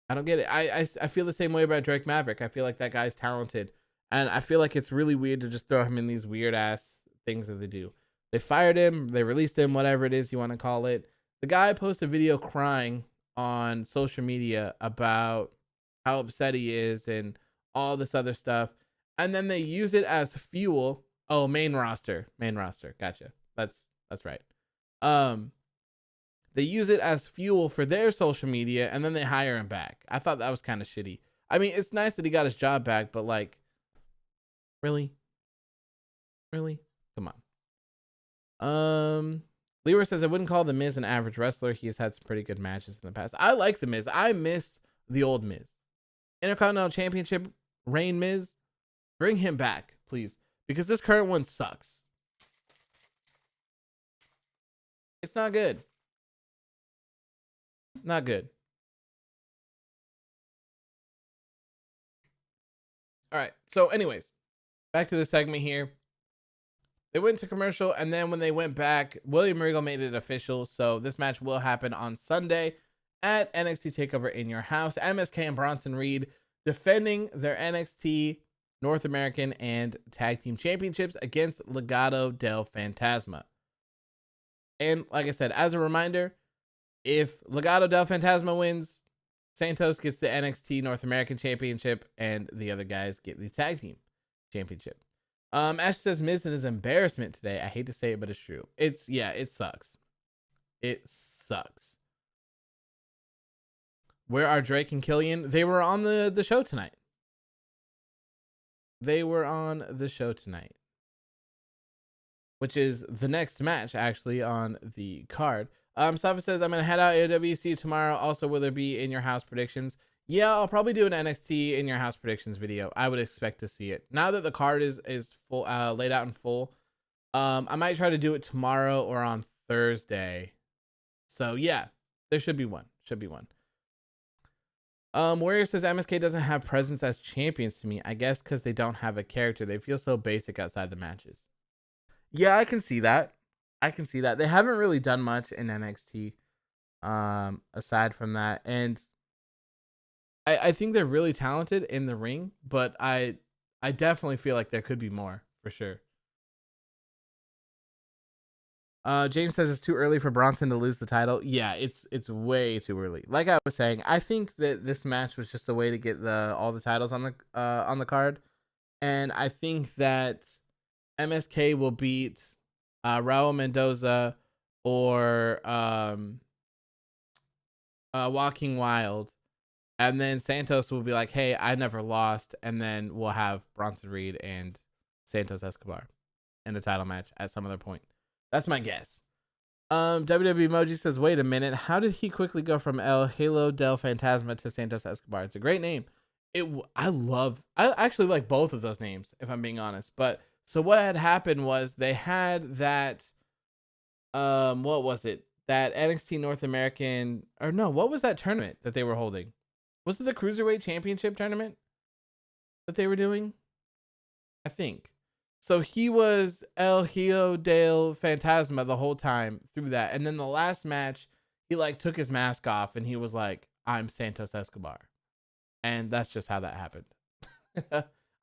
I feel the same way about Drake Maverick. I feel like that guy's talented. And I feel like it's really weird to just throw him in these weird ass things that they do. They fired him, they released him, whatever it is you want to call it. The guy posted a video crying on social media about how upset he is and all this other stuff. And then they use it as fuel. Oh, main roster. Gotcha. That's right. They use it as fuel for their social media, and then they hire him back. I thought that was kind of shitty. I mean, it's nice that he got his job back, but like, really? Come on. Leroy says, I wouldn't call The Miz an average wrestler. He has had some pretty good matches in the past. I like The Miz. I miss the old Miz. Intercontinental Championship reign Miz. Bring him back, please. Because this current one sucks. It's not good. Not good. All right. So anyways, back to the segment here. They went to commercial, and then when they went back, William Regal made it official. So this match will happen on Sunday at NXT TakeOver in Your House. MSK and Bronson Reed defending their NXT North American and Tag Team Championships against Legado del Fantasma. And like I said, as a reminder, if Legado del Fantasma wins, Santos gets the NXT North American Championship, and the other guys get the Tag Team Championship. Ash says Miz and his embarrassment today. I hate to say it, but it's true. It sucks. It sucks. Where are Drake and Killian? They were on the show tonight. Which is the next match actually on the card. Sava says, I'm going to head out AWC tomorrow. Also, will there be in your house predictions? Yeah, I'll probably do an NXT in your house predictions video. I would expect to see it. Now that the card is full, laid out in full, I might try to do it tomorrow or on Thursday. So yeah, there should be one. Warrior says MSK doesn't have presence as champions to me. I guess because they don't have a character. They feel so basic outside the matches. Yeah, I can see that. They haven't really done much in NXT aside from that. And I think they're really talented in the ring, but I definitely feel like there could be more for sure. James says it's too early for Bronson to lose the title. Yeah, it's way too early. Like I was saying, I think that this match was just a way to get all the titles on the card, and I think that MSK will beat Raul Mendoza or Walking Wild, and then Santos will be like, "Hey, I never lost," and then we'll have Bronson Reed and Santos Escobar in a title match at some other point. That's my guess. WWE Emoji says, wait a minute. How did he quickly go from El Halo del Fantasma to Santos Escobar? It's a great name. I actually like both of those names, if I'm being honest. But so what had happened was they had that, what was it? That NXT North American, or no, what was that tournament that they were holding? Was it the Cruiserweight Championship tournament that they were doing? I think. So he was El Hijo del Fantasma the whole time through that. And then the last match, he like took his mask off and he was like, I'm Santos Escobar. And that's just how that happened.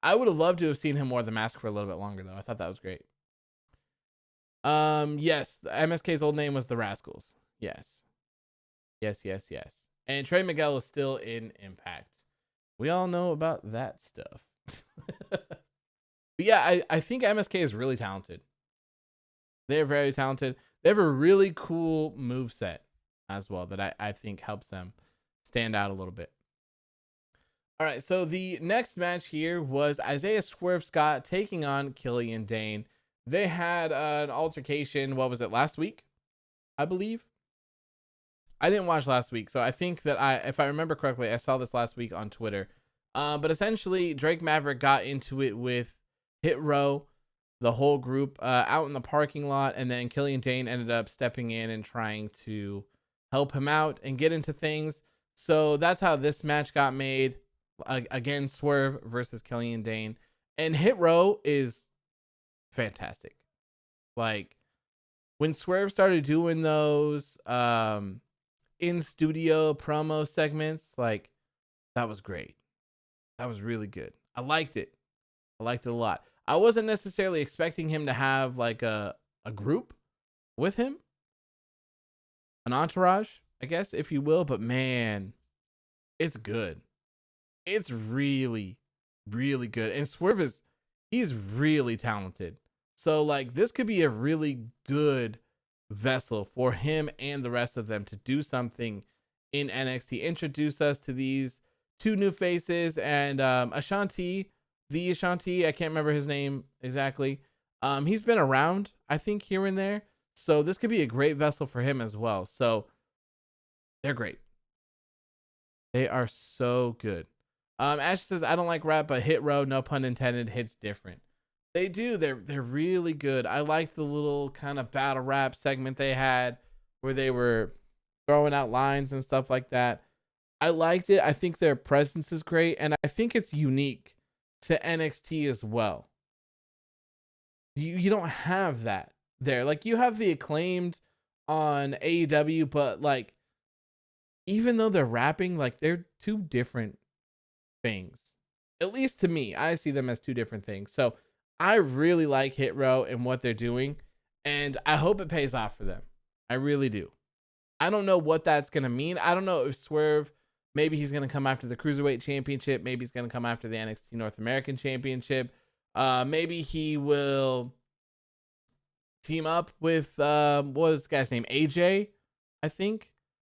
I would have loved to have seen him wear the mask for a little bit longer though. I thought that was great. Yes, MSK's old name was the Rascals. Yes. Yes, yes, yes. And Trey Miguel is still in Impact. We all know about that stuff. But yeah, I think MSK is really talented. They're very talented. They have a really cool move set as well that I think helps them stand out a little bit. All right, so the next match here was Isaiah Swerve Scott taking on Killian Dain. They had an altercation. What was it, last week? I believe. I didn't watch last week, so I think that if I remember correctly, I saw this last week on Twitter. But essentially, Drake Maverick got into it with Hit Row, the whole group, out in the parking lot, and then Killian Dain ended up stepping in and trying to help him out and get into things. So that's how this match got made. Again, Swerve versus Killian Dain, and Hit Row is fantastic. Like when Swerve started doing those in studio promo segments, like that was great. That was really good. I liked it. I liked it a lot. I wasn't necessarily expecting him to have like a group with him, an entourage, I guess, if you will, but man, it's good. It's really, really good. And Swerve he's really talented. So like this could be a really good vessel for him and the rest of them to do something in NXT. Introduce us to these two new faces and Ashanti, I can't remember his name exactly. He's been around, I think, here and there. So this could be a great vessel for him as well. So they're great. They are so good. Ash says, I don't like rap, but Hit Row, no pun intended, hits different. They do. They're really good. I liked the little kind of battle rap segment they had where they were throwing out lines and stuff like that. I liked it. I think their presence is great, and I think it's unique to NXT as well. You don't have that there. Like you have the Acclaimed on AEW, but like even though they're rapping, like they're two different things. At least to me, I see them as two different things. So I really like Hit Row and what they're doing, and I hope it pays off for them. I really do. I don't know what that's going to mean. I don't know if Swerve, maybe he's going to come after the Cruiserweight Championship. Maybe he's going to come after the NXT North American Championship. Maybe he will team up with, what was the guy's name? AJ, I think.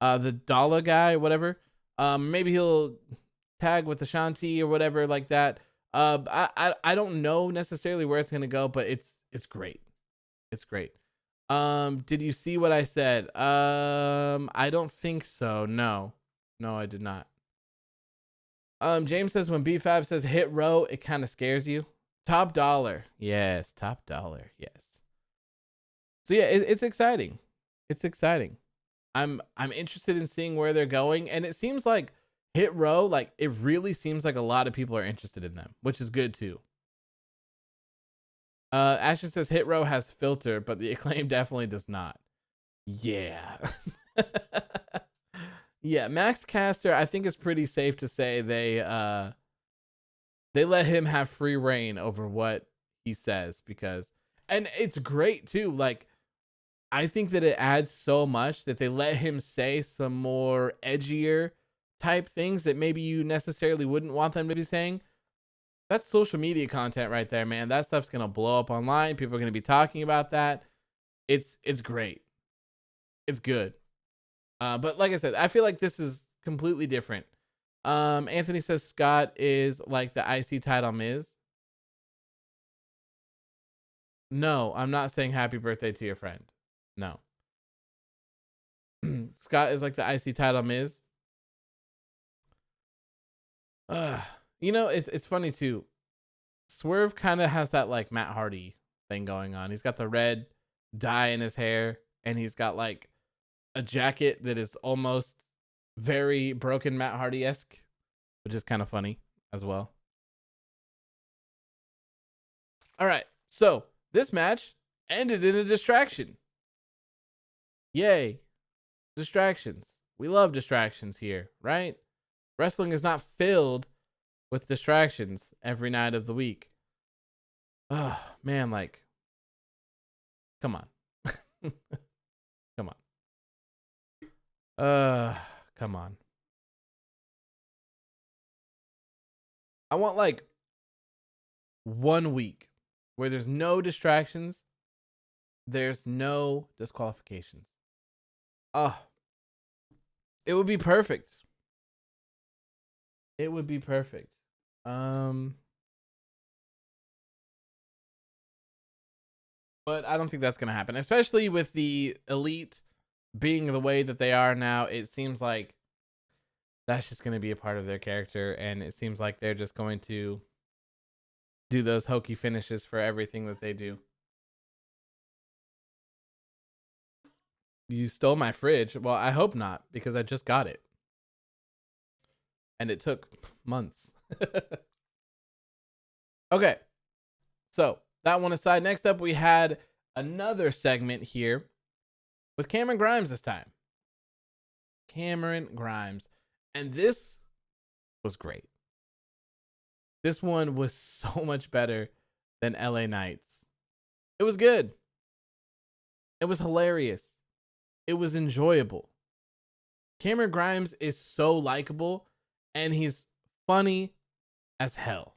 The Dollar guy, whatever. Maybe he'll tag with Ashanti or whatever like that. I don't know necessarily where it's gonna go, but it's great. It's great. Did you see what I said? I don't think so. No, I did not. James says when BFAB says Hit Row, it kind of scares you. Top dollar, yes, top dollar, yes. So yeah, it's exciting. It's exciting. I'm interested in seeing where they're going, and it seems like Hit Row, like it really seems like a lot of people are interested in them, which is good too. Ashton says Hit Row has filter, but the Acclaim definitely does not. Yeah. Yeah, Max Caster, I think it's pretty safe to say they let him have free reign over what he says, because, and it's great too. Like I think that it adds so much that they let him say some more edgier type things that maybe you necessarily wouldn't want them to be saying. That's social media content right there, man. That stuff's gonna blow up online. People are gonna be talking about that. It's great. It's good. But like I said, I feel like this is completely different. Anthony says Scott is like the IC title Miz. No, I'm not saying happy birthday to your friend. No. Scott is like the IC title Miz. You know, it's funny too. Swerve kind of has that like Matt Hardy thing going on. He's got the red dye in his hair, and he's got like a jacket that is almost very broken Matt Hardy-esque, which is kind of funny as well. All right, so this match ended in a distraction. Yay, distractions. We love distractions here, right? Wrestling is not filled with distractions every night of the week. Oh, man, like, come on. Come on. Come on. I want like 1 week where there's no distractions, there's no disqualifications. Oh, it would be perfect. It would be perfect. But I don't think that's gonna happen, especially with the elite being the way that they are now. It seems like that's just gonna be a part of their character, and it seems like they're just going to do those hokey finishes for everything that they do. You stole my fridge. Well, I hope not, because I just got it. And it took months. Okay. So, that one aside. Next up, we had another segment here with Cameron Grimes this time. Cameron Grimes. And this was great. This one was so much better than LA Knights. It was good. It was hilarious. It was enjoyable. Cameron Grimes is so likable, and he's funny as hell.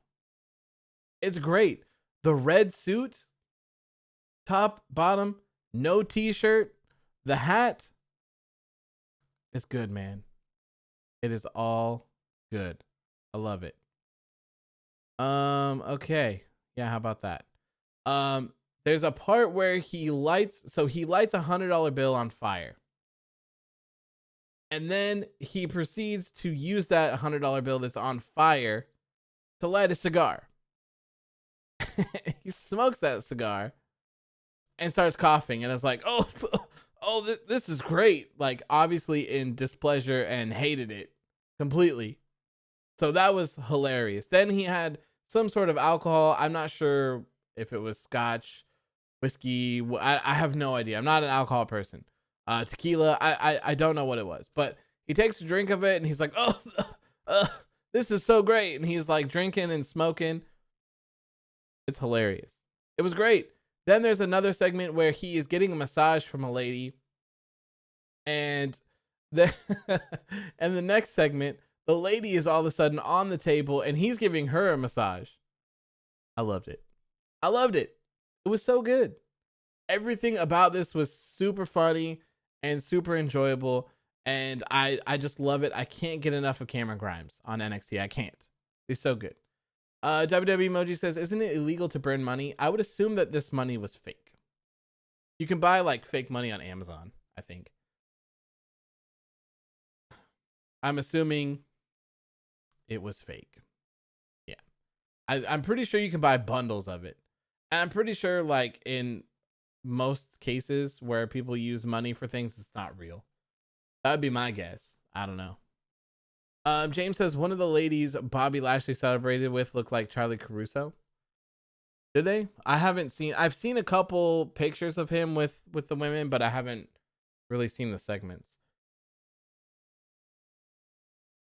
It's great. The red suit, top, bottom, no t-shirt, the hat. It's good, man. It is all good. I love it. Okay. Yeah, how about that? There's a part where he lights $100 bill on fire. And then he proceeds to use that $100 bill that's on fire to light a cigar. He smokes that cigar and starts coughing, and it's like, this is great. Like, obviously in displeasure, and hated it completely. So that was hilarious. Then he had some sort of alcohol. I'm not sure if it was scotch, whiskey. I have no idea. I'm not an alcohol person. Tequila. I don't know what it was, but he takes a drink of it and he's like, this is so great. And he's like drinking and smoking. It's hilarious. It was great. Then there's another segment where he is getting a massage from a lady. And then, and the next segment, the lady is all of a sudden on the table and he's giving her a massage. I loved it. I loved it. It was so good. Everything about this was super funny and super enjoyable. And I just love it. I can't get enough of Cameron Grimes on NXT. I can't. He's so good. WWE Emoji says, isn't it illegal to burn money? I would assume that this money was fake. You can buy like fake money on Amazon, I think. I'm assuming it was fake. Yeah. I'm pretty sure you can buy bundles of it. And I'm pretty sure like in most cases where people use money for things, it's not real. That would be my guess. I don't know. James says one of the ladies Bobby Lashley celebrated with looked like Charlie Caruso. Did they? I've seen a couple pictures of him with the women, but I haven't really seen the segments.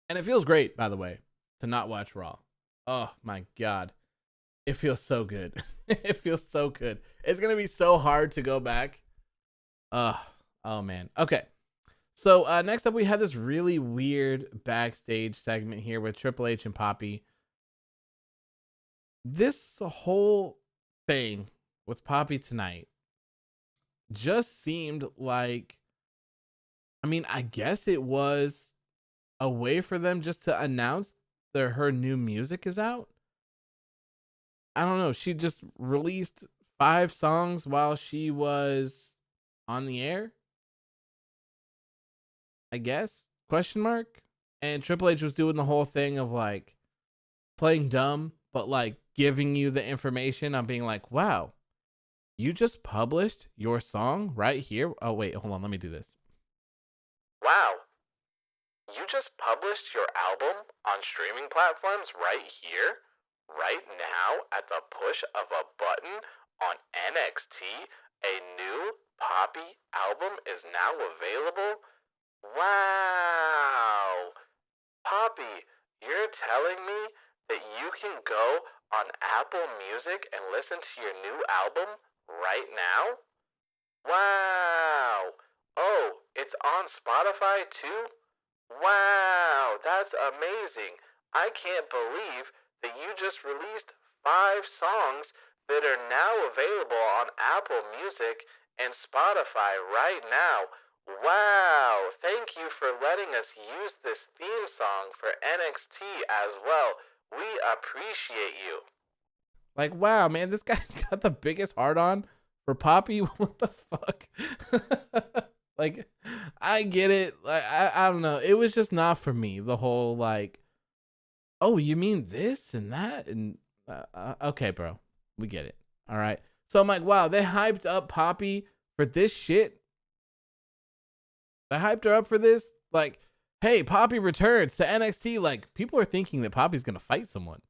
And it feels great, by the way, to not watch Raw. Oh my God. It feels so good. It feels so good. It's going to be so hard to go back. Oh man. Okay. So next up, we had this really weird backstage segment here with Triple H and Poppy. This whole thing with Poppy tonight just seemed like, I mean, I guess it was a way for them just to announce that her new music is out. I don't know. She just released 5 songs while she was on the air, I guess, question mark. And Triple H was doing the whole thing of like playing dumb, but like giving you the information on being like, wow, you just published your song right here. Oh, wait, hold on. Let me do this. Wow. You just published your album on streaming platforms right here, right now, at the push of a button on NXT. A new Poppy album is now available. Wow. Poppy, you're telling me that you can go on Apple Music and listen to your new album right now? Wow. Oh, It's on Spotify too? Wow, that's amazing. I can't believe that you just released 5 songs that are now available on Apple Music and Spotify right now. Wow, thank you for letting us use this theme song for NXT as well. We appreciate you. Like, wow, man, this guy got the biggest hard on for Poppy. What the fuck? Like, I get it. Like, I don't know. It was just not for me. The whole like, oh, you mean this and that and okay, bro, we get it. All right. So I'm like, wow, they hyped up Poppy for this shit. They hyped her up for this. Like, hey, Poppy returns to NXT. Like, people are thinking that Poppy's gonna fight someone.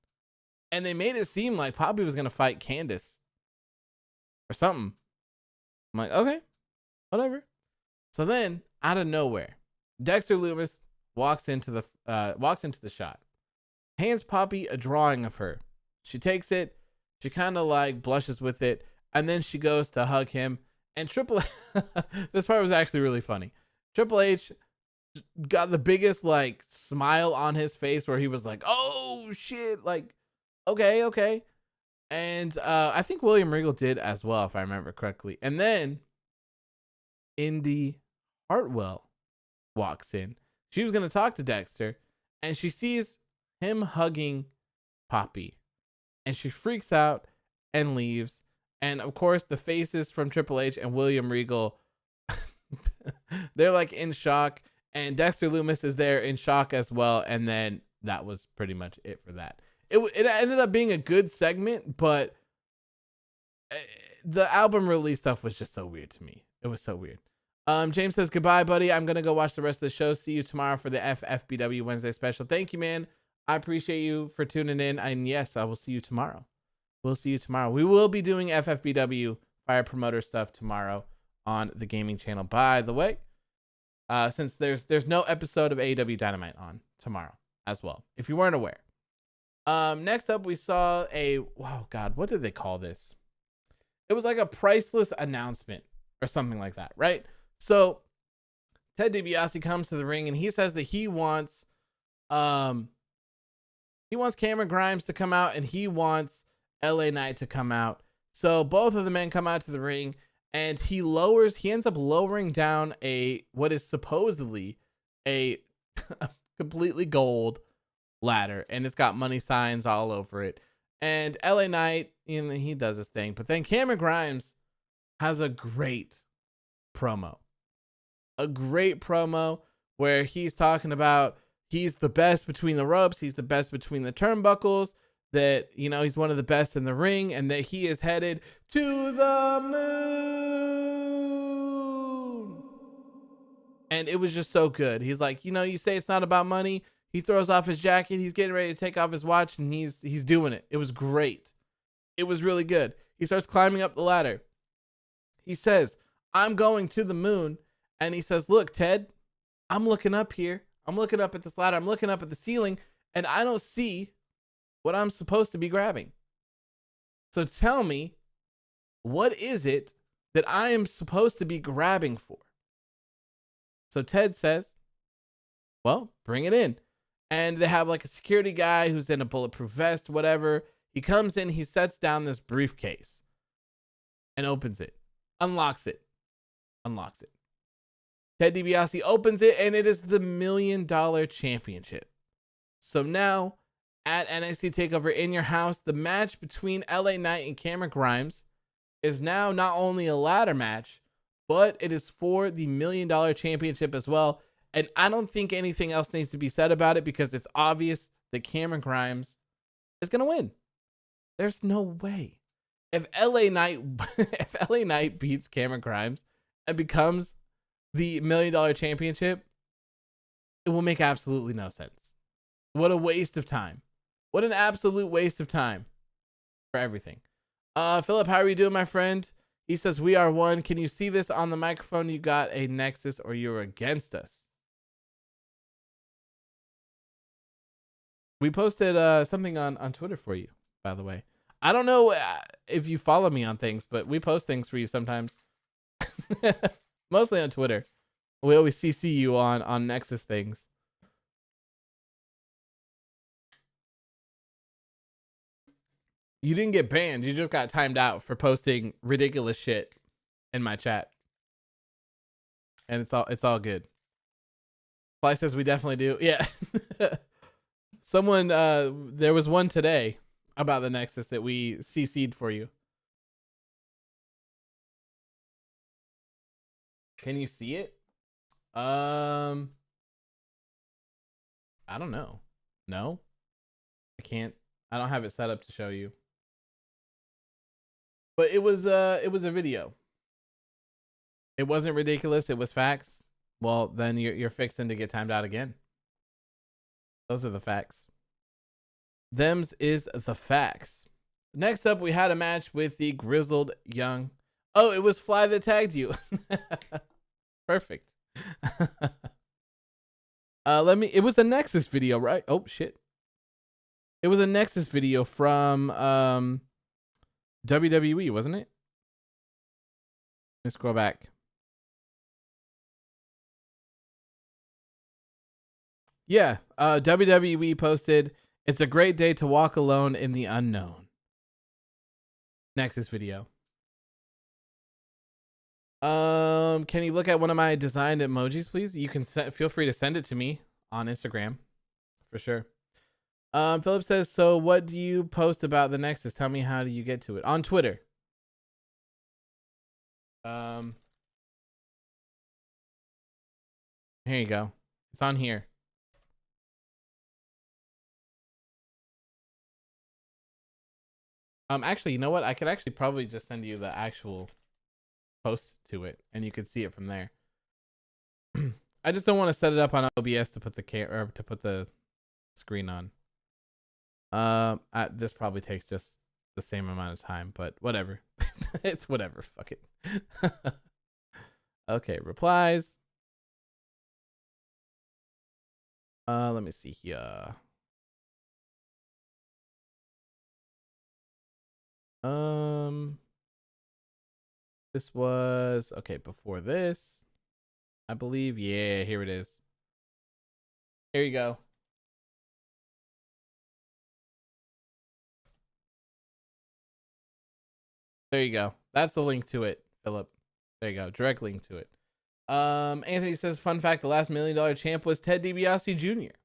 And they made it seem like Poppy was going to fight Candace or something. I'm like, okay, whatever. So then, out of nowhere, Dexter Lumis walks into the shot, hands Poppy a drawing of her. She takes it. She kind of like blushes with it. And then she goes to hug him. And this part was actually really funny. Triple H got the biggest like smile on his face where he was like, oh shit, like, okay. And I think William Regal did as well, if I remember correctly. And then Indy Hartwell walks in. She was going to talk to Dexter, and she sees him hugging Poppy. And she freaks out and leaves. And of course, the faces from Triple H and William Regal, they're like in shock. And Dexter Lumis is there in shock as well. And then that was pretty much it for that. It ended up being a good segment, but the album release stuff was just so weird to me. It was so weird. James says, goodbye, buddy. I'm going to go watch the rest of the show. See you tomorrow for the FFBW Wednesday special. Thank you, man. I appreciate you for tuning in. And yes, I will see you tomorrow. We'll see you tomorrow. We will be doing FFBW Fire Promoter stuff tomorrow on the gaming channel, by the way. Since there's no episode of AEW Dynamite on tomorrow as well, if you weren't aware. Next up, we saw what did they call this? It was like a priceless announcement or something like that, right? So Ted DiBiase comes to the ring and he says that he wants Cameron Grimes to come out and he wants LA Knight to come out. So both of the men come out to the ring and he ends up lowering down what is supposedly a completely gold ladder, and it's got money signs all over it. And LA Knight, he does his thing, but then Cameron Grimes has a great promo where he's talking about he's the best between the ropes, he's the best between the turnbuckles, that he's one of the best in the ring, and that he is headed to the moon. And it was just so good. He's like, you say it's not about money. He throws off his jacket. He's getting ready to take off his watch, and he's doing it. It was great. It was really good. He starts climbing up the ladder. He says, I'm going to the moon. And he says, look, Ted, I'm looking up here. I'm looking up at this ladder. I'm looking up at the ceiling, and I don't see what I'm supposed to be grabbing. So tell me, what is it that I am supposed to be grabbing for? So Ted says, well, bring it in. And they have like a security guy who's in a bulletproof vest, whatever. He comes in, he sets down this briefcase and opens it, unlocks it. Ted DiBiase opens it, and it is the $1 Million Championship. So now at NXT TakeOver in Your House, the match between LA Knight and Cameron Grimes is now not only a ladder match, but it is for the $1 Million Championship as well. And I don't think anything else needs to be said about it because it's obvious that Cameron Grimes is going to win. There's no way. If LA Knight beats Cameron Grimes and becomes the $1 Million Championship, it will make absolutely no sense. What a waste of time. What an absolute waste of time for everything. Philip, how are you doing, my friend? He says, we are one. Can you see this on the microphone? You got a Nexus or you're against us? We posted something on Twitter for you, by the way. I don't know if you follow me on things, but we post things for you sometimes. Mostly on Twitter. We always CC you on Nexus things. You didn't get banned. You just got timed out for posting ridiculous shit in my chat. And it's all good. Fly says we definitely do. Yeah. Someone there was one today about the Nexus that we CC'd for you. Can you see it? I don't know. No? I can't. I don't have it set up to show you. But it was a video. It wasn't ridiculous, it was facts. Well, then you're fixing to get timed out again. Those are the facts. Them's is the facts. Next up, we had a match with the Grizzled Young. Oh, it was Fly that tagged you. Perfect. It was a Nexus video, right? Oh shit. It was a Nexus video from WWE, wasn't it? Let's scroll back. Yeah, WWE posted, "It's a great day to walk alone in the unknown." Nexus video. Can you look at one of my designed emojis, please? You can feel free to send it to me on Instagram, for sure. Philip says, "So what do you post about the Nexus? Tell me, how do you get to it?" On Twitter. Here you go. It's on here. Actually, you know what? I could actually probably just send you the actual post to it, and you could see it from there. I just don't want to set it up on OBS to put the screen on. This probably takes just the same amount of time, but whatever. It's whatever. Fuck it. Okay, replies. Let me see here. This was okay before this, I believe. Yeah, here it is. Here you go. There you go. That's the link to it, Philip. There you go. Direct link to it. Anthony says, "Fun fact: the last $1 million champ was Ted DiBiase Jr."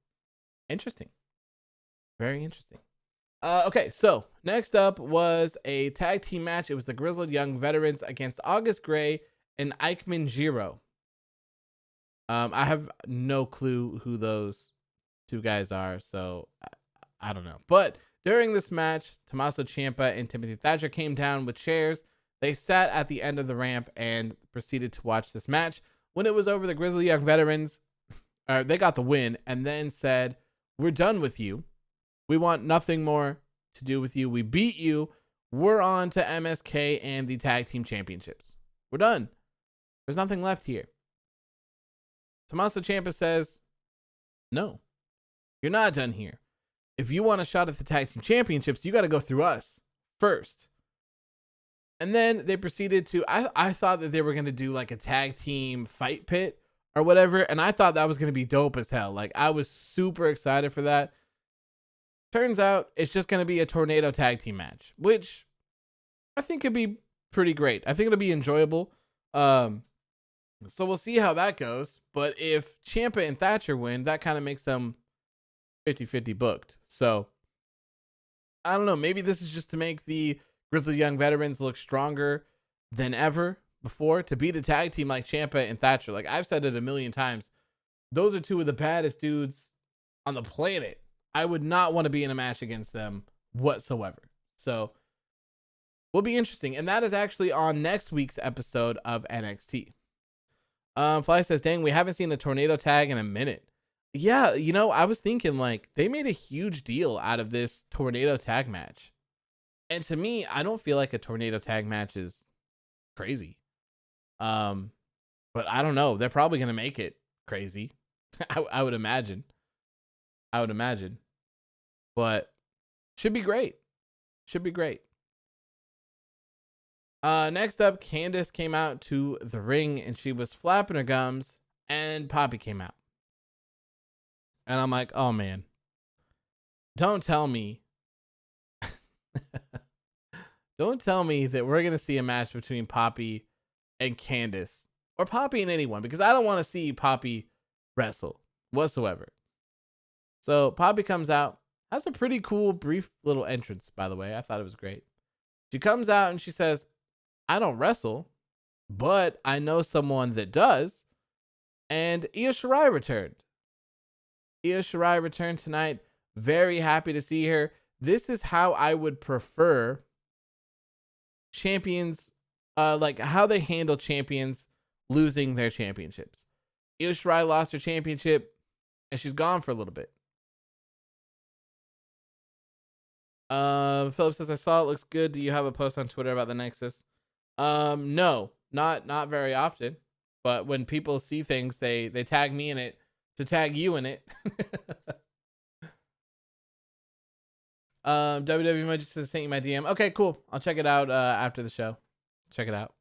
Interesting. Very interesting. Okay, so next up was a tag team match. It was the Grizzled Young Veterans against August Gray and Ikemen Jiro. I have no clue who those two guys are, so I don't know. But during this match, Tommaso Ciampa and Timothy Thatcher came down with chairs. They sat at the end of the ramp and proceeded to watch this match. When it was over, the Grizzled Young Veterans, they got the win and then said, "We're done with you. We want nothing more to do with you. We beat you. We're on to MSK and the tag team championships. We're done. There's nothing left here." Tommaso Ciampa says, "No, you're not done here. If you want a shot at the tag team championships, you got to go through us first." And then they proceeded to, I thought that they were going to do like a tag team fight pit or whatever. And I thought that was going to be dope as hell. Like, I was super excited for that. Turns out it's just going to be a tornado tag team match, which I think could be pretty great. I think it'll be enjoyable. So we'll see how that goes. But if Ciampa and Thatcher win, that kind of makes them 50-50 booked. So I don't know. Maybe this is just to make the Grizzled Young Veterans look stronger than ever before, to beat a tag team like Ciampa and Thatcher. Like, I've said it a million times. Those are two of the baddest dudes on the planet. I would not want to be in a match against them whatsoever. So will be interesting. And that is actually on next week's episode of NXT. Fly says, "Dang, we haven't seen a tornado tag in a minute." Yeah, you know, I was thinking, like, they made a huge deal out of this tornado tag match. And to me, I don't feel like a tornado tag match is crazy. But I don't know. They're probably going to make it crazy. I would imagine. But should be great. Next up, Candice came out to the ring and she was flapping her gums And Poppy came out. And I'm like, oh man, don't tell me. Don't tell me that we're going to see a match between Poppy and Candace, or Poppy and anyone, because I don't want to see Poppy wrestle whatsoever. So Poppy comes out, has a pretty cool, brief little entrance, by the way. I thought it was great. She comes out and she says, I don't wrestle, but I know someone that does. And Io Shirai returned. Io Shirai returned tonight. Very happy to see her. This is how I would prefer champions, like how they handle champions losing their championships. Io Shirai lost her championship and she's gone for a little bit. Philip says, I saw it, looks good. Do you have a post on Twitter about the Nexus? No, not very often. But when people see things, they tag me in it to tag you in it. WWE Emoji says, sent you my DM. Okay, cool. I'll check it out after the show. Check it out.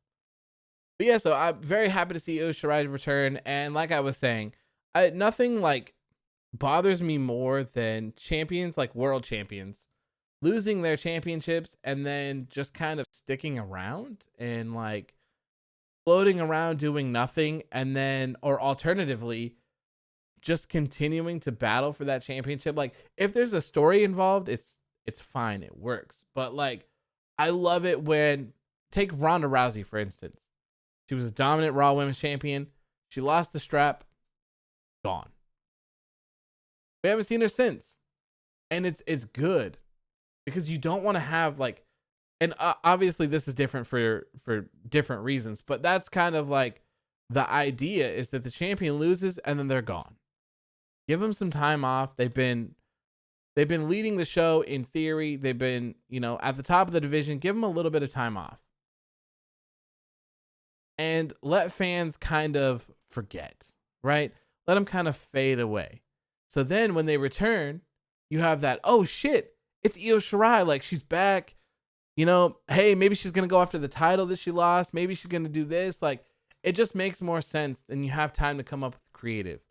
But yeah, so I'm very happy to see Io Shirai return. And like I was saying, nothing like bothers me more than champions, like world champions, losing their championships and then just kind of sticking around and like floating around doing nothing, and then, or alternatively, just continuing to battle for that championship. Like if there's a story involved, it's fine, it works. But like I love it when, take Ronda Rousey for instance. She was a dominant Raw Women's Champion. She lost the strap, gone. We haven't seen her since, and it's good. Because you don't want to have like, and obviously this is different for different reasons, but that's kind of like the idea, is that the champion loses and then they're gone. Give them some time off. They've been leading the show in theory. They've been, at the top of the division. Give them a little bit of time off. And let fans kind of forget, right? Let them kind of fade away. So then when they return, you have that, oh shit, it's Io Shirai, like she's back, hey, maybe she's going to go after the title that she lost. Maybe she's going to do this. Like, it just makes more sense, and you have time to come up with creative.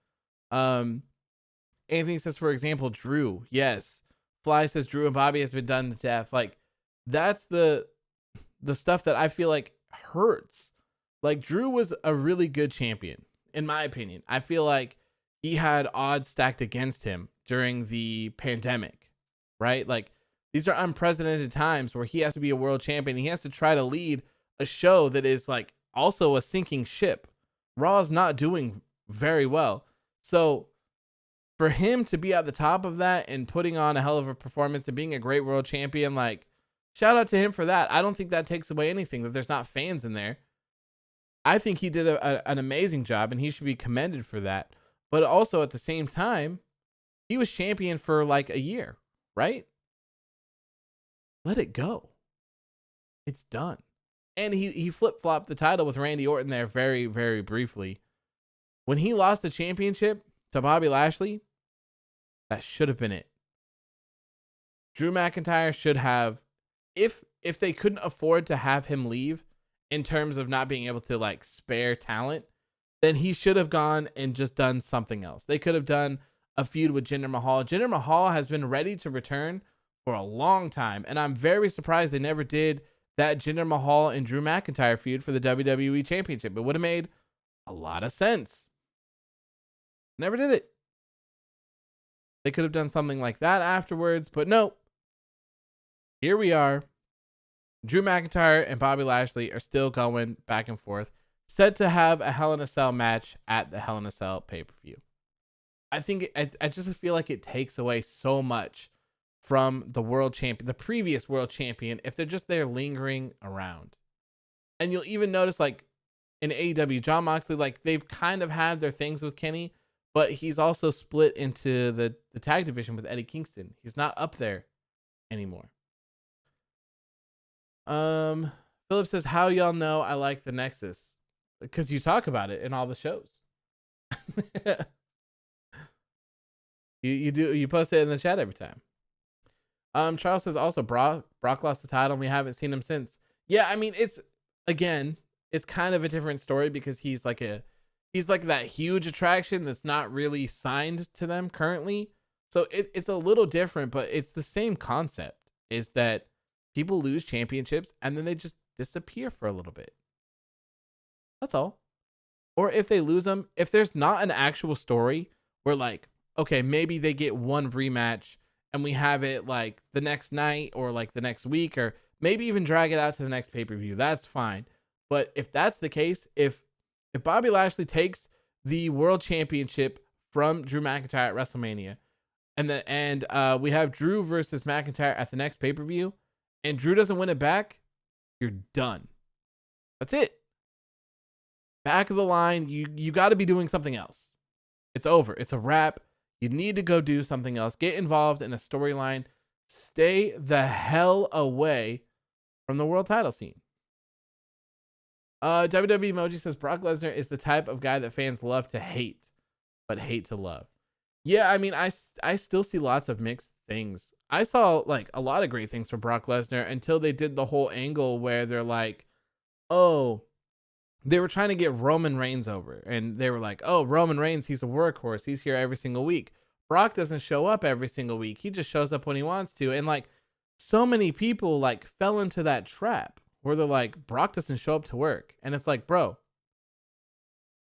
Anthony says, for example, Drew. Yes. Fly says Drew and Bobby has been done to death. Like, that's the stuff that I feel like hurts. Like, Drew was a really good champion, in my opinion. I feel like he had odds stacked against him during the pandemic, right? Like, these are unprecedented times where he has to be a world champion. He has to try to lead a show that is like also a sinking ship. Raw is not doing very well. So for him to be at the top of that and putting on a hell of a performance and being a great world champion, like, shout out to him for that. I don't think that takes away anything that there's not fans in there. I think he did an amazing job, and he should be commended for that. But also at the same time, he was champion for like a year, right? Let it go. It's done. And he flip-flopped the title with Randy Orton there very, very briefly. When he lost the championship to Bobby Lashley, that should have been it. Drew McIntyre should have, if they couldn't afford to have him leave in terms of not being able to like spare talent, then he should have gone and just done something else. They could have done a feud with Jinder Mahal. Jinder Mahal has been ready to return for a long time, and I'm very surprised they never did that Jinder Mahal and Drew McIntyre feud for the WWE Championship. It would have made a lot of sense. Never did it. They could have done something like that afterwards, but no. Here we are. Drew McIntyre and Bobby Lashley are still going back and forth, set to have a Hell in a Cell match at the Hell in a Cell pay-per-view. I just feel like it takes away so much from the world champion, the previous world champion, if they're just there lingering around. And you'll even notice, like, in AEW, Jon Moxley, like, they've kind of had their things with Kenny, but he's also split into the tag division with Eddie Kingston. He's not up there anymore. Philip says, how y'all know I like the Nexus? Because you talk about it in all the shows. you post it in the chat every time. Charles says also Brock lost the title and we haven't seen him since. Yeah, I mean, it's kind of a different story because he's he's like that huge attraction that's not really signed to them currently. So it's a little different, but it's the same concept, is that people lose championships and then they just disappear for a little bit. That's all. Or if they lose them, if there's not an actual story where like, okay, maybe they get one rematch and we have it like the next night or like the next week, or maybe even drag it out to the next pay-per-view, that's fine. But if that's the case, if Bobby Lashley takes the world championship from Drew McIntyre at WrestleMania, and we have Drew versus McIntyre at the next pay-per-view, and Drew doesn't win it back, you're done. That's it. Back of the line, you got to be doing something else. It's over. It's a wrap. You need to go do something else. Get involved in a storyline. Stay the hell away from the world title scene. WWE Emoji says Brock Lesnar is the type of guy that fans love to hate, but hate to love. Yeah, I mean, I still see lots of mixed things. I saw like a lot of great things from Brock Lesnar until they did the whole angle where they're like, oh, they were trying to get Roman Reigns over, and they were like, oh, Roman Reigns, he's a workhorse. He's here every single week. Brock doesn't show up every single week. He just shows up when he wants to. And like so many people like fell into that trap where they're like, Brock doesn't show up to work. And it's like, bro,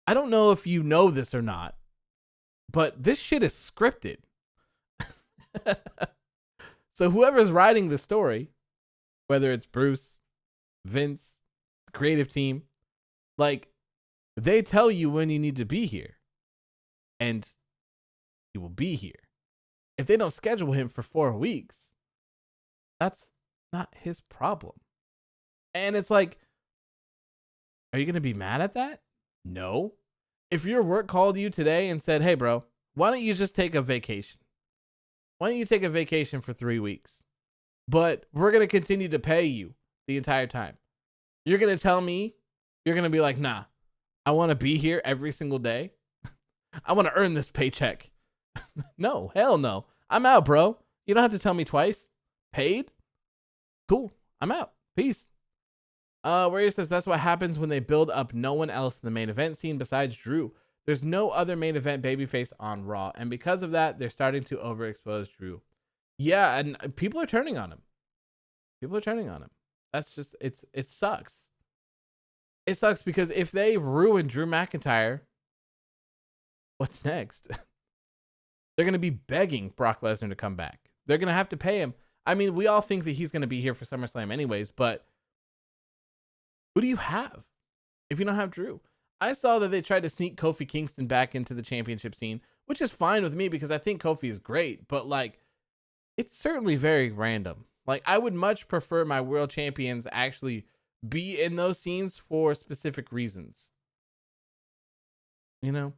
I don't know if you know this or not, but this shit is scripted. So whoever's writing the story, whether it's Bruce, Vince, the creative team, like, they tell you when you need to be here, and he will be here. If they don't schedule him for 4 weeks, that's not his problem. And it's like, are you going to be mad at that? No. If your work called you today and said, hey, bro, why don't you just take a vacation? Why don't you take a vacation for 3 weeks? But we're going to continue to pay you the entire time. You're going to tell me, you're going to be like, nah, I want to be here every single day. I want to earn this paycheck. No, hell no. I'm out, bro. You don't have to tell me twice. Paid? Cool. I'm out. Peace. Warrior says that's what happens when they build up no one else in the main event scene besides Drew. There's no other main event babyface on Raw, and because of that, they're starting to overexpose Drew. Yeah, and people are turning on him. People are turning on him. That's just, it sucks. It sucks because if they ruin Drew McIntyre, what's next? They're going to be begging Brock Lesnar to come back. They're going to have to pay him. I mean, we all think that he's going to be here for SummerSlam anyways, but who do you have if you don't have Drew? I saw that they tried to sneak Kofi Kingston back into the championship scene, which is fine with me because I think Kofi is great, but like, it's certainly very random. Like, I would much prefer my world champions actually be in those scenes for specific reasons. You know?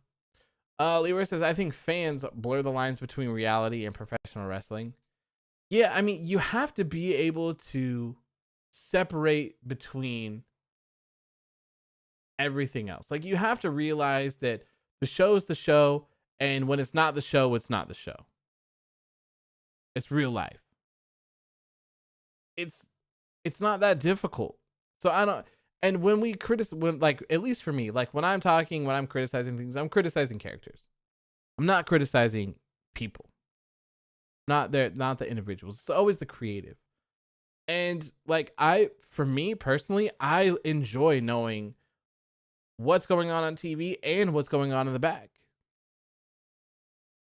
Leroy says, I think fans blur the lines between reality and professional wrestling. Yeah, I mean, you have to be able to separate between everything else. Like, you have to realize that the show's the show, and when it's not the show, it's not the show. It's real life. It's not that difficult. So I don't, and when we criticize, like, at least for me, like when I'm criticizing things, I'm criticizing characters. I'm not criticizing people. Not the individuals. It's always the creative. And like, for me personally, I enjoy knowing what's going on TV and what's going on in the back.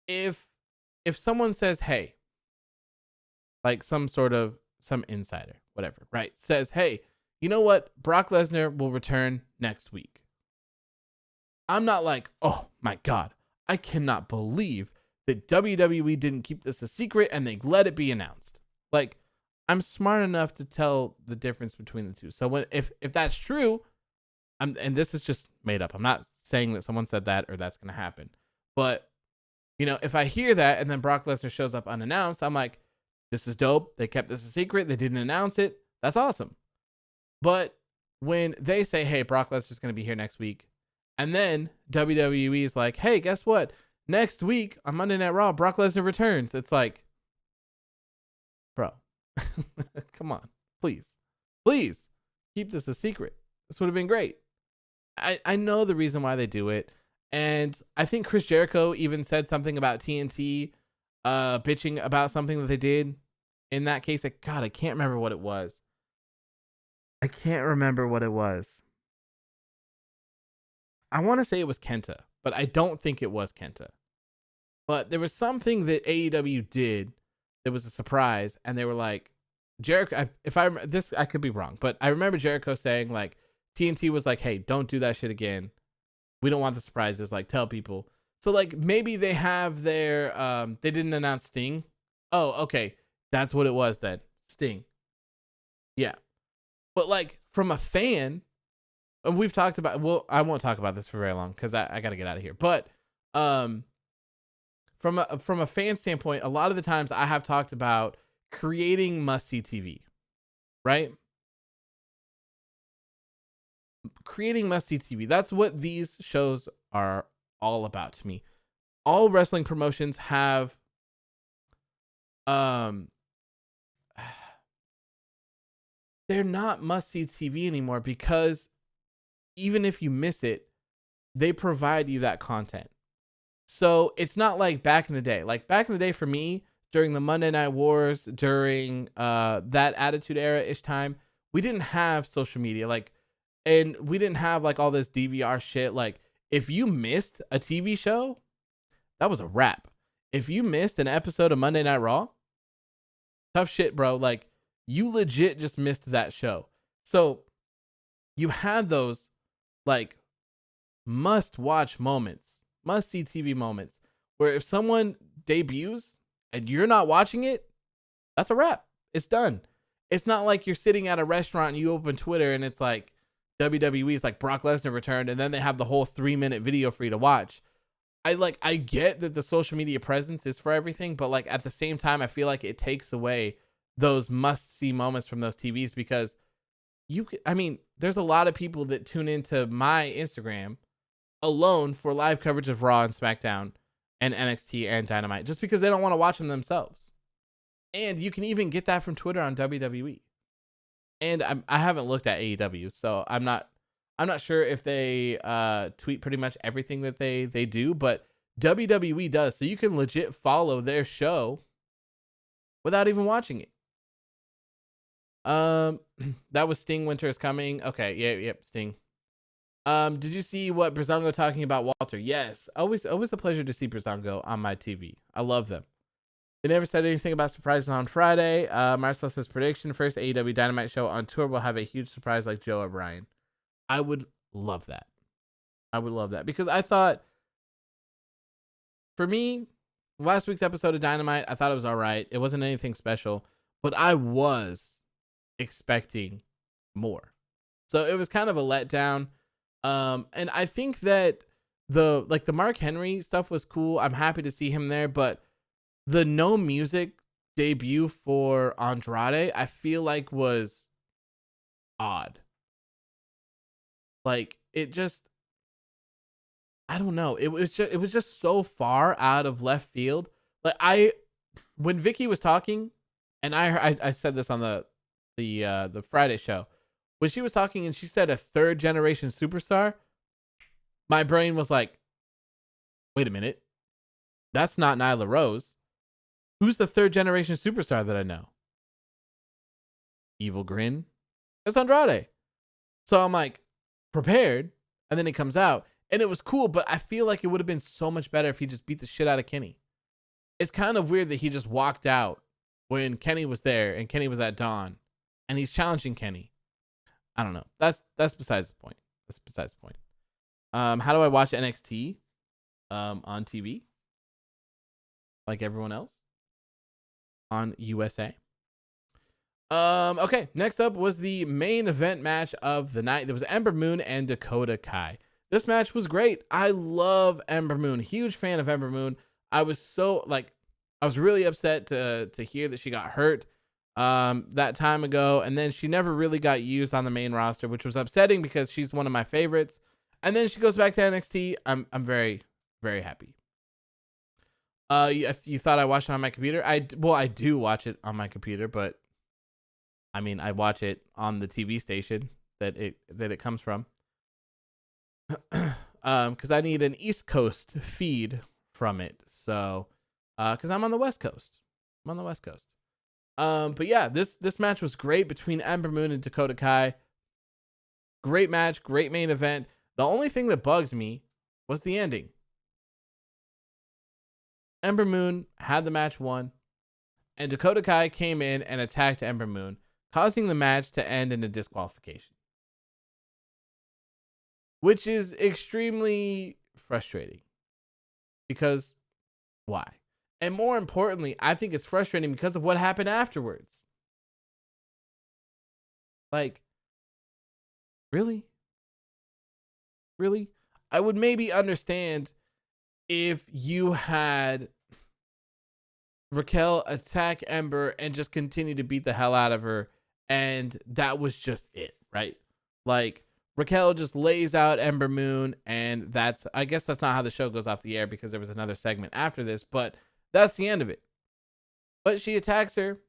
If someone says, hey, like some insider, whatever, right, says, hey, you know what? Brock Lesnar will return next week. I'm not like, oh my God, I cannot believe that WWE didn't keep this a secret and they let it be announced. Like, I'm smart enough to tell the difference between the two. So if that's true, and this is just made up. I'm not saying that someone said that or that's going to happen. But, you know, if I hear that and then Brock Lesnar shows up unannounced, I'm like, this is dope. They kept this a secret. They didn't announce it. That's awesome. But when they say, hey, Brock Lesnar's going to be here next week, and then WWE is like, hey, guess what? Next week on Monday Night Raw, Brock Lesnar returns. It's like, bro, come on, please keep this a secret. This would have been great. I know the reason why they do it. And I think Chris Jericho even said something about TNT bitching about something that they did in that case. God, I can't remember what it was. I can't remember what it was. I want to say it was Kenta, but I don't think it was Kenta. But there was something that AEW did that was a surprise, and they were like, Jericho, I could be wrong, but I remember Jericho saying like TNT was like, hey, don't do that shit again. We don't want the surprises. Like, tell people. So like maybe they have their they didn't announce Sting. Oh, okay. That's what it was then. Sting. Yeah. But like from a fan, and we've talked about, well, I won't talk about this for very long because I gotta get out of here. But from a fan standpoint, a lot of the times I have talked about creating must-see TV, right? Creating must-see TV. That's what these shows are all about to me. All wrestling promotions have they're not must-see TV anymore because even if you miss it, they provide you that content. So it's not like back in the day. Like back in the day for me, during the Monday Night Wars, during that Attitude Era-ish time, we didn't have social media. Like, and we didn't have like all this DVR shit. Like, if you missed a TV show, that was a wrap. If you missed an episode of Monday Night Raw, tough shit, bro. Like, you legit just missed that show. So you had those like must-watch moments, must-see TV moments, where if someone debuts and you're not watching it, that's a wrap. It's done. It's not like you're sitting at a restaurant and you open Twitter and it's like WWE's like Brock Lesnar returned and then they have the whole 3-minute video for you to watch. I get that the social media presence is for everything, but like at the same time, I feel like it takes away those must-see moments from those TVs because there's a lot of people that tune into my Instagram alone for live coverage of Raw and SmackDown and NXT and Dynamite just because they don't want to watch them themselves. And you can even get that from Twitter on WWE. And I haven't looked at AEW, so I'm not sure if they tweet pretty much everything that they do, but WWE does. So you can legit follow their show without even watching it. That was Sting Winter is Coming. Okay, yep, Sting. Did you see what Brazongo talking about Walter? Yes, always a pleasure to see Brazongo on my TV. I love them. They never said anything about surprises on Friday. Marcel says prediction: first AEW Dynamite show on tour will have a huge surprise like Joe O'Brien. I would love that. I would love that because I thought, for me, last week's episode of Dynamite, I thought it was all right. It wasn't anything special, but I was expecting more. So it was kind of a letdown. And I think that the Mark Henry stuff was cool. I'm happy to see him there, but the no music debut for Andrade, I feel like was odd. Like it just, I don't know. It was just so far out of left field. Like when Vicky was talking, and I said this on the Friday show, when she was talking and she said a third generation superstar, my brain was like, wait a minute, that's not Nyla Rose. Who's the third generation superstar that I know? Evil Grin. That's Andrade. So I'm like prepared, and then it comes out, and it was cool, but I feel like it would have been so much better if he just beat the shit out of Kenny. It's kind of weird that he just walked out when Kenny was there and Kenny was at Dawn, and he's challenging Kenny. I don't know. That's besides the point. That's besides the point. How do I watch NXT on TV? Like everyone else on USA. Okay, next up was the main event match of the night. There was Ember Moon and Dakota Kai. This match was great. I love Ember Moon. Huge fan of Ember Moon. I was really upset to hear that she got hurt that time ago, and then she never really got used on the main roster, which was upsetting because she's one of my favorites. And then she goes back to NXT. I'm very, very happy. You thought I watched it on my computer? I do watch it on my computer, but I mean, I watch it on the TV station that it comes from. because I need an East Coast feed from it. So, because I'm on the West Coast. But yeah, this match was great between Ember Moon and Dakota Kai. Great match, great main event. The only thing that bugs me was the ending. Ember Moon had the match won, and Dakota Kai came in and attacked Ember Moon, causing the match to end in a disqualification, which is extremely frustrating. Because why? And more importantly, I think it's frustrating because of what happened afterwards. Like, really? Really? I would maybe understand if you had Raquel attack Ember and just continue to beat the hell out of her, and that was just it, right? Like, Raquel just lays out Ember Moon, and I guess that's not how the show goes off the air because there was another segment after this, but that's the end of it. But she attacks her,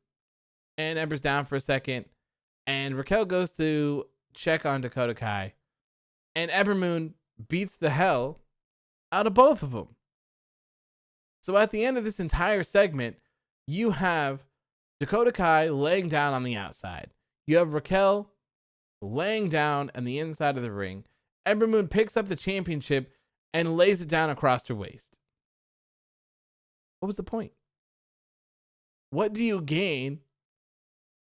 and Ember's down for a second, and Raquel goes to check on Dakota Kai, and Ember Moon beats the hell out of both of them. So at the end of this entire segment, you have Dakota Kai laying down on the outside. You have Raquel laying down on the inside of the ring. Ember Moon picks up the championship and lays it down across her waist. What was the point? What do you gain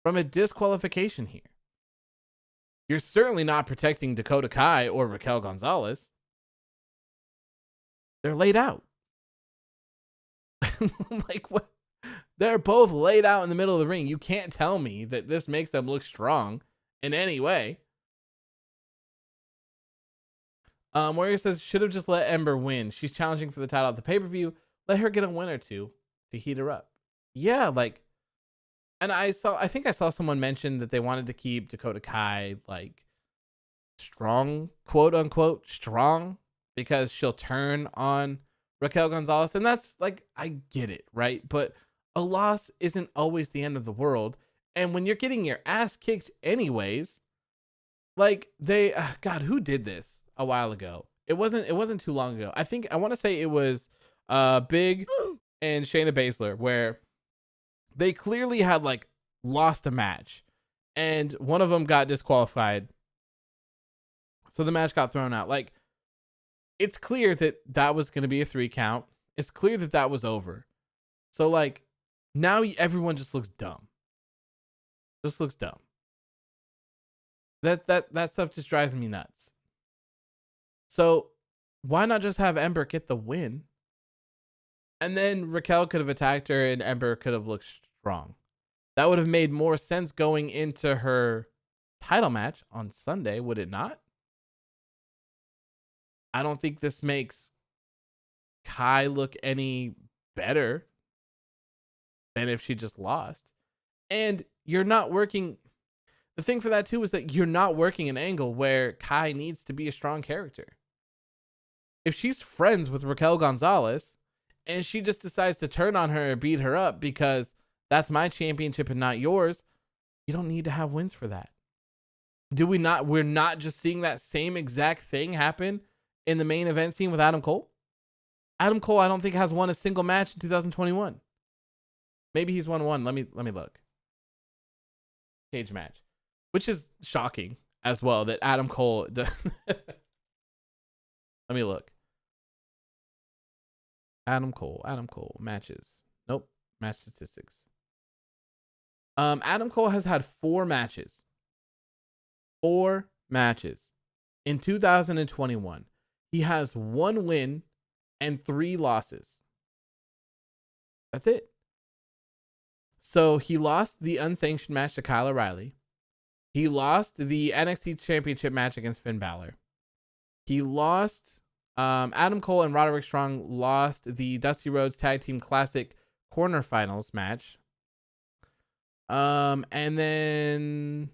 from a disqualification here? You're certainly not protecting Dakota Kai or Raquel Gonzalez. They're laid out. Like, what? They're both laid out in the middle of the ring. You can't tell me that this makes them look strong in any way. Warrior says, should have just let Ember win. She's challenging for the title at the pay-per-view. Let her get a win or two to heat her up. Yeah, like, and I think I saw someone mention that they wanted to keep Dakota Kai, like, strong, quote unquote, strong, because she'll turn on Raquel Gonzalez. And that's, like, I get it, right? But a loss isn't always the end of the world. And when you're getting your ass kicked anyways, like, God, who did this a while ago? It wasn't too long ago. I want to say it was Big and Shayna Baszler, where they clearly had, like, lost a match, and one of them got disqualified, so the match got thrown out. Like, it's clear that was going to be a 3 count. It's clear that was over. So, like, now everyone just looks dumb. Just looks dumb. That stuff just drives me nuts. So why not just have Ember get the win? And then Raquel could have attacked her and Ember could have looked strong. That would have made more sense going into her title match on Sunday, would it not? I don't think this makes Kai look any better than if she just lost. And you're not working. The thing for that too is that you're not working an angle where Kai needs to be a strong character. If she's friends with Raquel Gonzalez and she just decides to turn on her and beat her up because that's my championship and not yours, you don't need to have wins for that. We're not just seeing that same exact thing happen in the main event scene with Adam Cole? Adam Cole, I don't think, has won a single match in 2021. Maybe he's won one. Let me look. Cage match, which is shocking as well that Adam Cole does. Let me look. Adam Cole matches. Nope. Match statistics. Adam Cole has had 4 matches. 4 matches in 2021. He has 1 win and 3 losses. That's it. So he lost the unsanctioned match to Kyle O'Reilly. He lost the NXT Championship match against Finn Balor. He lost, Adam Cole and Roderick Strong lost the Dusty Rhodes Tag Team Classic quarterfinals match. And then,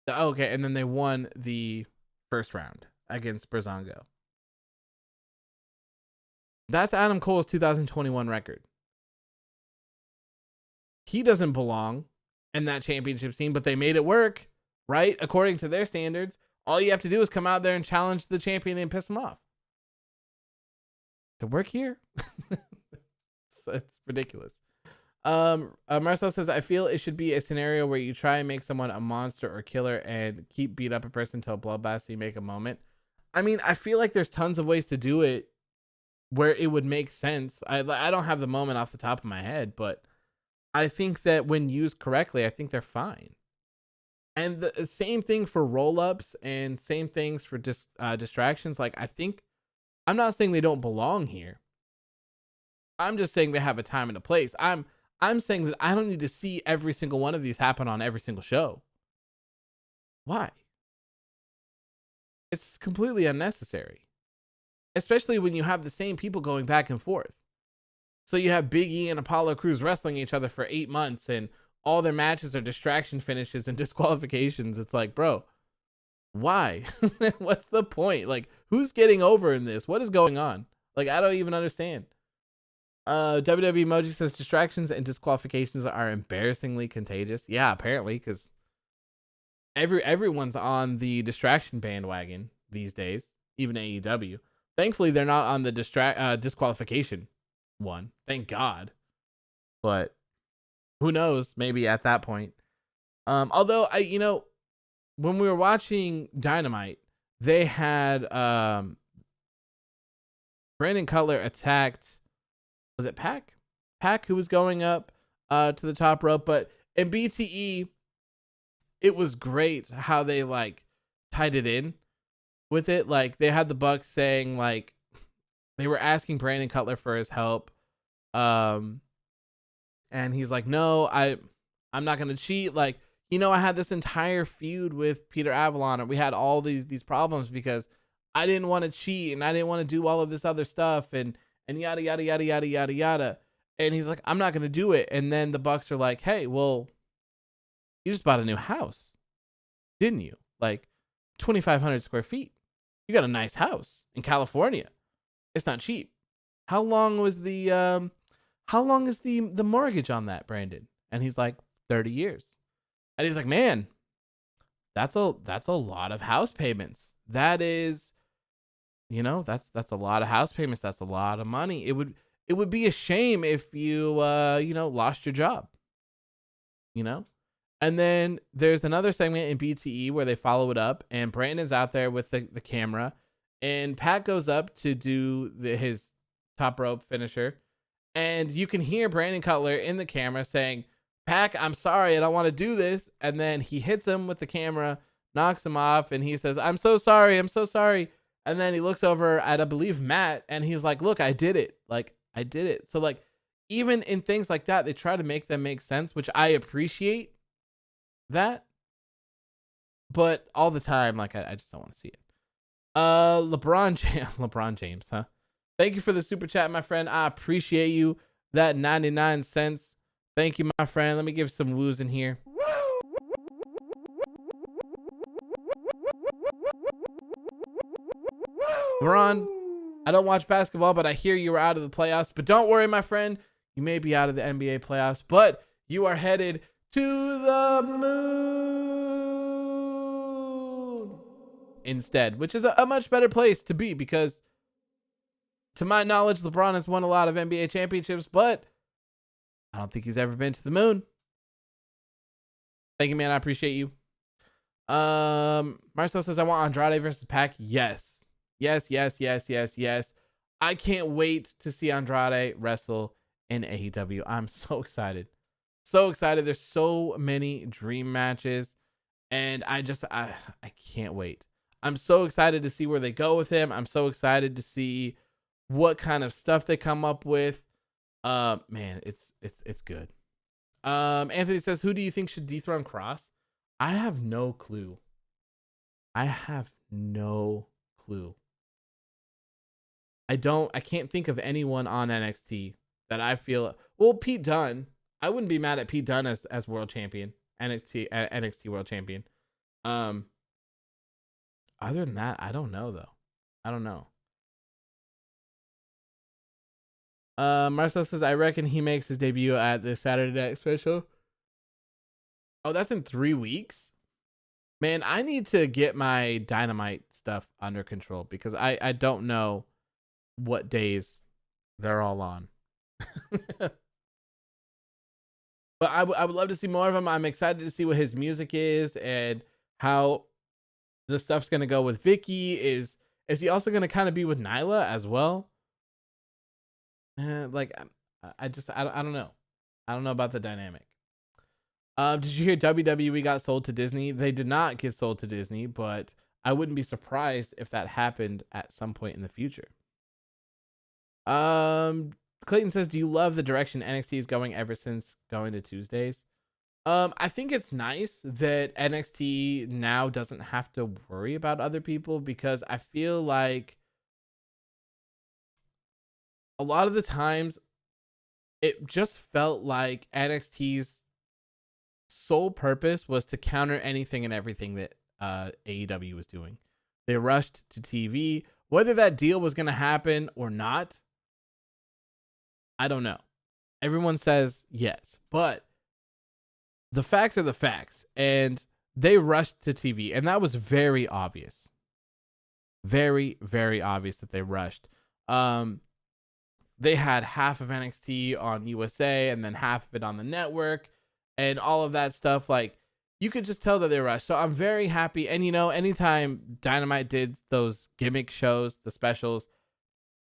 okay, and then they won the first round against Breezango. That's Adam Cole's 2021 record. He doesn't belong in that championship scene, but they made it work, right? According to their standards. All you have to do is come out there and challenge the champion and piss him off. To work here? It's ridiculous. Marcel says, I feel it should be a scenario where you try and make someone a monster or killer and keep beat up a person until bloodbath so you make a moment. I mean, I feel like there's tons of ways to do it where it would make sense. I don't have the moment off the top of my head, but I think that when used correctly, I think they're fine. And the same thing for roll-ups and same things for distractions. Like, I'm not saying they don't belong here. I'm just saying they have a time and a place. I'm saying that I don't need to see every single one of these happen on every single show. Why? It's completely unnecessary. Especially when you have the same people going back and forth. So you have Big E and Apollo Crews wrestling each other for 8 months and all their matches are distraction finishes and disqualifications. It's like, bro, why? What's the point? Like, who's getting over in this? What is going on? Like, I don't even understand. WWE Emoji says distractions and disqualifications are embarrassingly contagious. Yeah, apparently, because everyone's on the distraction bandwagon these days, even AEW. Thankfully, they're not on the disqualification one. Thank God. But who knows? Maybe at that point. Although when we were watching Dynamite, they had Brandon Cutler attacked. Was it Pac? Pac who was going up to the top rope, but in BTE, it was great how they like tied it in with it. Like they had the Bucks saying like they were asking Brandon Cutler for his help. And he's like, no, I'm not gonna cheat. Like, I had this entire feud with Peter Avalon, and we had all these problems because I didn't want to cheat and I didn't want to do all of this other stuff and yada yada yada yada yada yada. And he's like, I'm not gonna do it. And then the Bucks are like, hey, well, you just bought a new house, didn't you? Like 2,500 square feet. You got a nice house in California. It's not cheap. How long is the mortgage on that, Brandon? And he's like, 30 years. And he's like, man, that's a lot of house payments. That is, that's a lot of house payments. That's a lot of money. It would be a shame if you lost your job. And then there's another segment in BTE where they follow it up, and Brandon's out there with the camera, and Pat goes up to do his top rope finisher, and you can hear Brandon Cutler in the camera saying, Pac, I'm sorry, I don't want to do this. And then he hits him with the camera, knocks him off, and he says, I'm so sorry. And then he looks over at, I believe, Matt, and he's like, look, I did it. Like, I did it. So, like, even in things like that, they try to make them make sense, which I appreciate that. But all the time, like, I just don't want to see it. LeBron James, huh? Thank you for the super chat, my friend. I appreciate you. That 99 cents. Thank you, my friend. Let me give some woos in here. LeBron, I don't watch basketball, but I hear you were out of the playoffs. But don't worry, my friend. You may be out of the NBA playoffs, but you are headed to the moon instead, which is a much better place to be because, to my knowledge, LeBron has won a lot of NBA championships, but I don't think he's ever been to the moon. Thank you, man. I appreciate you. Marcel says, I want Andrade versus Pac. Yes. I can't wait to see Andrade wrestle in AEW. I'm so excited. So excited. There's so many dream matches. And I can't wait. I'm so excited to see where they go with him. I'm so excited to see what kind of stuff they come up with. Man, it's good. Anthony says, who do you think should dethrone Cross? I have no clue. I can't think of anyone on NXT that I feel. Well, Pete Dunne. I wouldn't be mad at Pete Dunne as world champion, NXT world champion. Other than that, I don't know though. I don't know. Marcel says, I reckon he makes his debut at the Saturday Night Special. Oh, that's in 3 weeks? Man, I need to get my Dynamite stuff under control because I don't know what days they're all on. But I would love to see more of him. I'm excited to see what his music is and how the stuff's gonna go with Vicky. Is he also gonna kind of be with Nyla as well? Like I don't know. I don't know about the dynamic. Did you hear WWE got sold to Disney? They did not get sold to Disney, but I wouldn't be surprised if that happened at some point in the future. Clayton says, "Do you love the direction NXT is going ever since going to Tuesdays?" I think it's nice that NXT now doesn't have to worry about other people because I feel like a lot of the times it just felt like NXT's sole purpose was to counter anything and everything that AEW was doing. They rushed to TV. Whether that deal was going to happen or not, I don't know. Everyone says yes, but the facts are the facts, and they rushed to TV, and that was very obvious. Very, very obvious that they rushed. They had half of NXT on USA and then half of it on the network and all of that stuff. Like, you could just tell that they rushed. So I'm very happy. And, anytime Dynamite did those gimmick shows, the specials,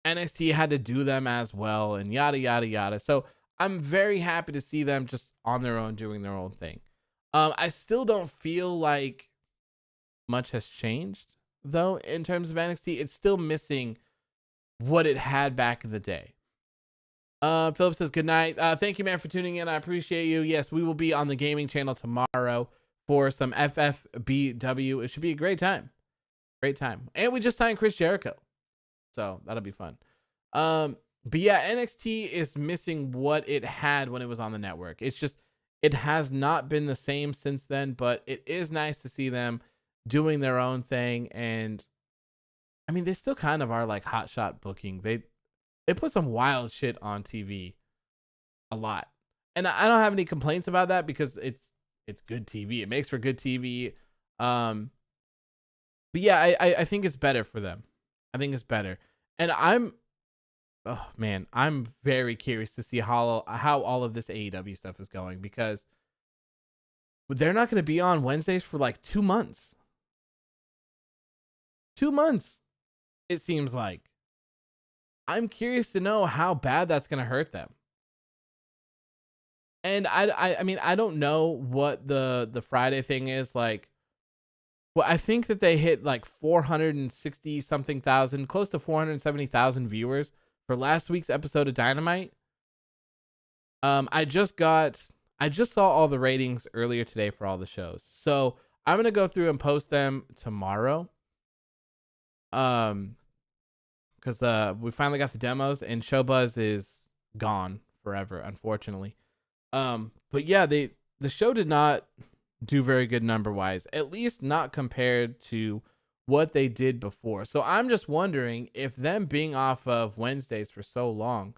NXT had to do them as well and yada, yada, yada. So I'm very happy to see them just on their own, doing their own thing. I still don't feel like much has changed, though, in terms of NXT. It's still missing what it had back in the day. Philip says, "Good night. Thank you, man, for tuning in. I appreciate you. Yes, we will be on the gaming channel tomorrow for some FFBW. It should be a great time. Great time. And we just signed Chris Jericho. So that'll be fun. But yeah, NXT is missing what it had when it was on the network. It's just, it has not been the same since then, but it is nice to see them doing their own thing. And I mean, they still kind of are like hotshot booking. They put some wild shit on TV a lot. And I don't have any complaints about that because it's good TV. It makes for good TV. But yeah, I think it's better for them. I think it's better. And I'm very curious to see how all of this AEW stuff is going because they're not going to be on Wednesdays for like 2 months. 2 months, it seems like. I'm curious to know how bad that's going to hurt them. And I mean, I don't know what the Friday thing is like. Well, I think that they hit like 460 something thousand, close to 470,000 viewers for last week's episode of Dynamite. I just saw all the ratings earlier today for all the shows. So I'm going to go through and post them tomorrow. Because we finally got the demos and Showbuzz is gone forever, unfortunately. But yeah, the show did not do very good number wise, at least not compared to what they did before. So I'm just wondering if them being off of Wednesdays for so long,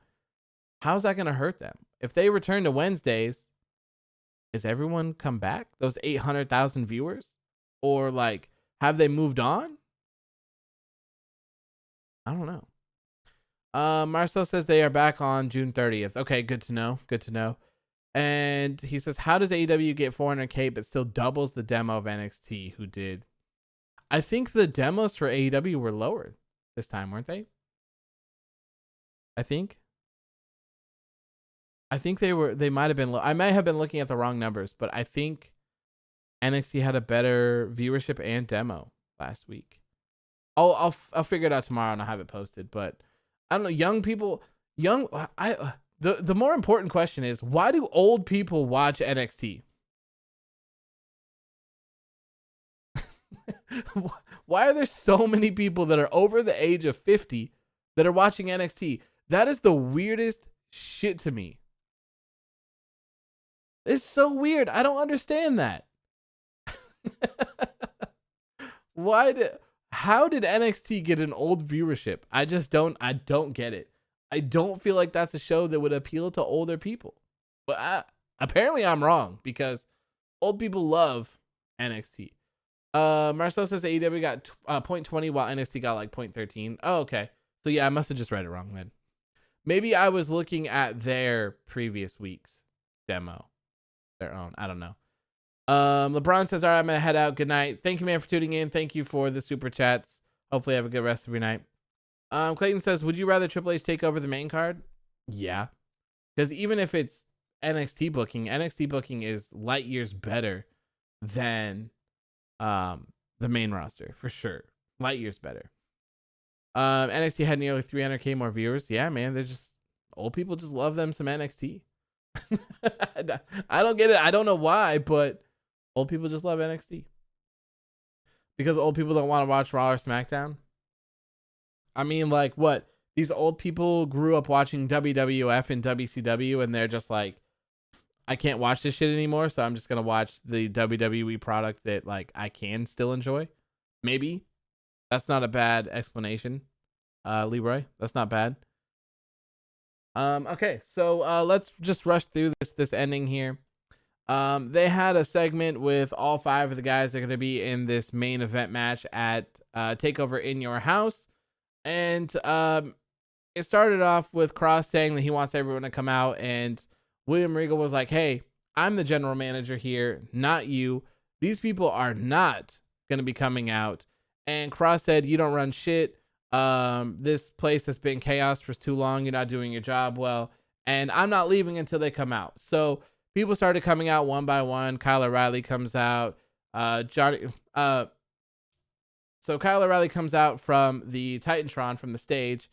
how's that going to hurt them? If they return to Wednesdays, is everyone come back? Those 800,000 viewers? Or like, have they moved on? I don't know. Marcel says they are back on June 30th. Okay, good to know. Good to know. And he says, how does AEW get 400K but still doubles the demo of NXT who did? I think the demos for AEW were lower this time, weren't they? I think they might have been low. I might have been looking at the wrong numbers, but I think NXT had a better viewership and demo last week. I'll figure it out tomorrow and I'll have it posted. But I don't know, the more important question is, why do old people watch NXT? Why are there so many people that are over the age of 50 that are watching NXT? That is the weirdest shit to me. It's so weird. I don't understand that. How did NXT get an old viewership? I don't get it. I don't feel like that's a show that would appeal to older people. But apparently I'm wrong because old people love NXT. Marcel says AEW got 0.20 while NXT got like 0.13. Oh, okay. So yeah, I must have just read it wrong then. Maybe I was looking at their previous week's demo. Their own. I don't know. LeBron says, all right, I'm gonna head out. Good night. Thank you, man, for tuning in. Thank you for the super chats. Hopefully have a good rest of your night. Clayton says, would you rather Triple H take over the main card? Yeah. Because even if it's NXT booking is light years better than the main roster, for sure. Light years better. NXT had nearly 300K more viewers. Yeah, man. They're just, old people just love them some NXT. I don't get it. I don't know why, but old people just love NXT. Because old people don't want to watch Raw or SmackDown. I mean, like, what? These old people grew up watching WWF and WCW, and they're just like, I can't watch this shit anymore, so I'm just going to watch the WWE product that, like, I can still enjoy. Maybe. That's not a bad explanation, Leroy. That's not bad. Okay, so let's just rush through this ending here. They had a segment with all 5 of the guys that are going to be in this main event match at TakeOver in Your House. And it started off with Cross saying that he wants everyone to come out, and William Regal was like, hey, I'm the general manager here, not you. These people are not going to be coming out. And Cross said, you don't run shit. This place has been chaos for too long. You're not doing your job well. And I'm not leaving until they come out. So people started coming out one by one. Kyle O'Reilly comes out. So Kyle O'Reilly comes out from the Titantron, from the stage.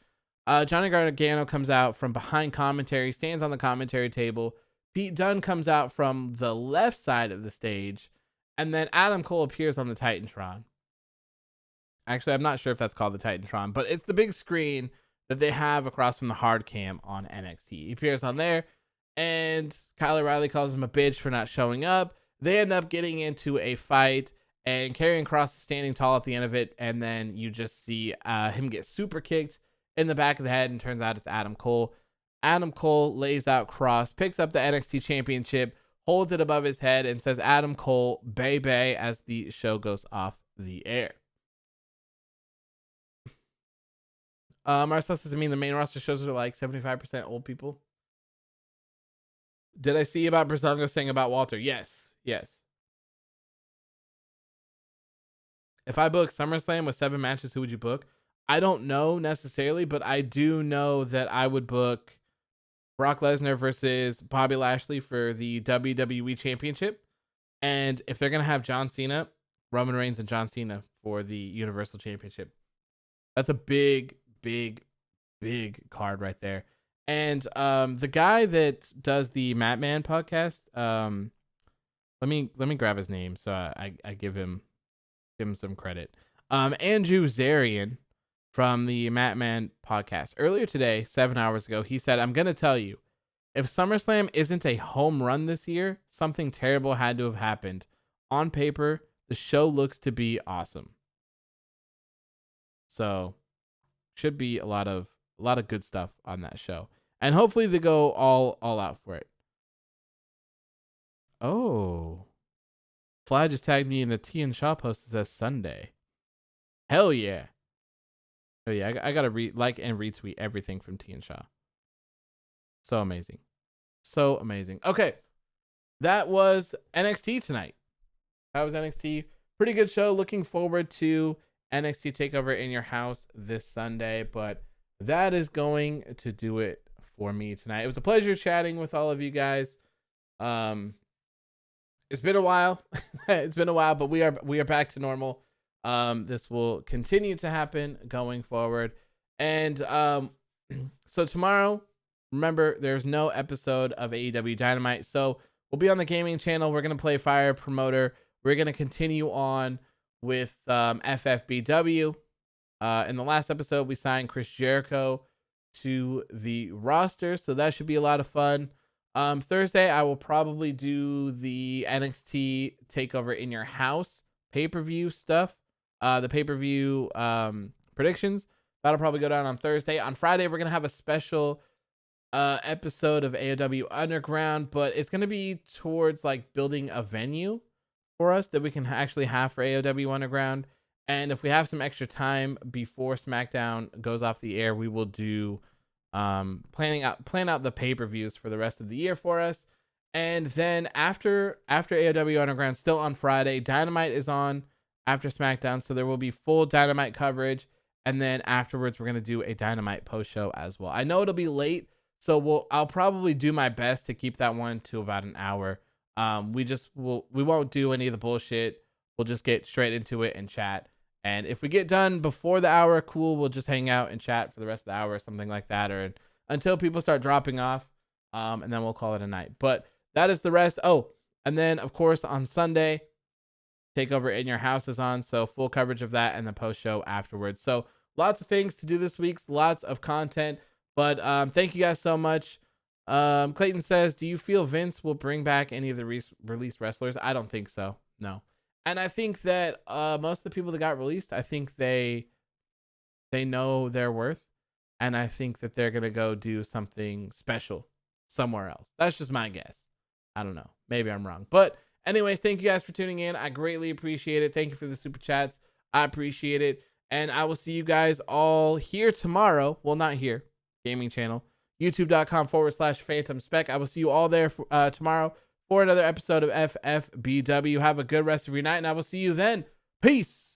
Johnny Gargano comes out from behind commentary, stands on the commentary table. Pete Dunne comes out from the left side of the stage. And then Adam Cole appears on the Titantron. Actually, I'm not sure if that's called the Titantron, but it's the big screen that they have across from the hard cam on NXT. He appears on there, and Kyle O'Reilly calls him a bitch for not showing up. They end up getting into a fight, and Karrion Kross is standing tall at the end of it, and then you just see him get super kicked in the back of the head, and turns out it's Adam Cole. Adam Cole lays out Kross, picks up the NXT Championship, holds it above his head, and says, Adam Cole, bae, as the show goes off the air. Marcel says, I mean, the main roster shows are like 75% old people. Did I see about Breezango saying about Walter? Yes. If I book SummerSlam with 7 matches, who would you book? I don't know necessarily, but I do know that I would book Brock Lesnar versus Bobby Lashley for the WWE Championship. And if they're going to have John Cena, Roman Reigns and John Cena for the Universal Championship. That's a big card right there. And the guy that does the Matman podcast, let me grab his name so I give him some credit. Andrew Zarian from the Matman podcast. Earlier today, 7 hours ago, he said, I'm gonna tell you, if SummerSlam isn't a home run this year, something terrible had to have happened. On paper, the show looks to be awesome. So should be a lot of good stuff on that show, and hopefully they go all out for it. Oh, Fly just tagged me in the T and Shaw post that says Sunday. Hell yeah! Oh yeah, I gotta like and retweet everything from T and Shaw. So amazing. Okay, that was NXT tonight. That was NXT. Pretty good show. Looking forward to NXT TakeOver in Your House this Sunday, but that is going to do it for me tonight. It was a pleasure chatting with all of you guys. It's been a while. But we are back to normal. This will continue to happen going forward. And so tomorrow, remember, there's no episode of AEW Dynamite. So we'll be on the gaming channel. We're going to play Fire Promoter. We're going to continue on with FFBW. In the last episode, we signed Chris Jericho to the roster, so that should be a lot of fun. Thursday, I will probably do the NXT TakeOver in Your House pay-per-view stuff. The pay-per-view predictions. That'll probably go down on Thursday. On Friday, we're going to have a special episode of AEW Underground, but it's going to be towards like building a venue for us that we can actually have for AOW Underground. And if we have some extra time before SmackDown goes off the air, we will do plan out the pay-per-views for the rest of the year for us. And then after AOW Underground, still on Friday, Dynamite is on after SmackDown, so there will be full Dynamite coverage. And then afterwards, we're gonna do a Dynamite post show as well. I know it'll be late, so I'll probably do my best to keep that one to about an hour. We won't do any of the bullshit. We'll just get straight into it and chat. And if we get done before the hour, cool. We'll just hang out and chat for the rest of the hour or something like that, or until people start dropping off. And then we'll call it a night. But that is the rest. Oh, and then of course on Sunday, Takeover in Your House is on, so full coverage of that and the post show afterwards. So lots of things to do this week, lots of content. But thank you guys so much. Clayton says, do you feel Vince will bring back any of the released wrestlers? I don't think so. No. And I think that most of the people that got released, I think they know their worth. And I think that they're going to go do something special somewhere else. That's just my guess. I don't know. Maybe I'm wrong. But anyways, thank you guys for tuning in. I greatly appreciate it. Thank you for the super chats. I appreciate it. And I will see you guys all here tomorrow. Well, not here. Gaming channel. YouTube.com/Phantom Spec. I will see you all there for, tomorrow for another episode of FFBW. Have a good rest of your night, and I will see you then. Peace.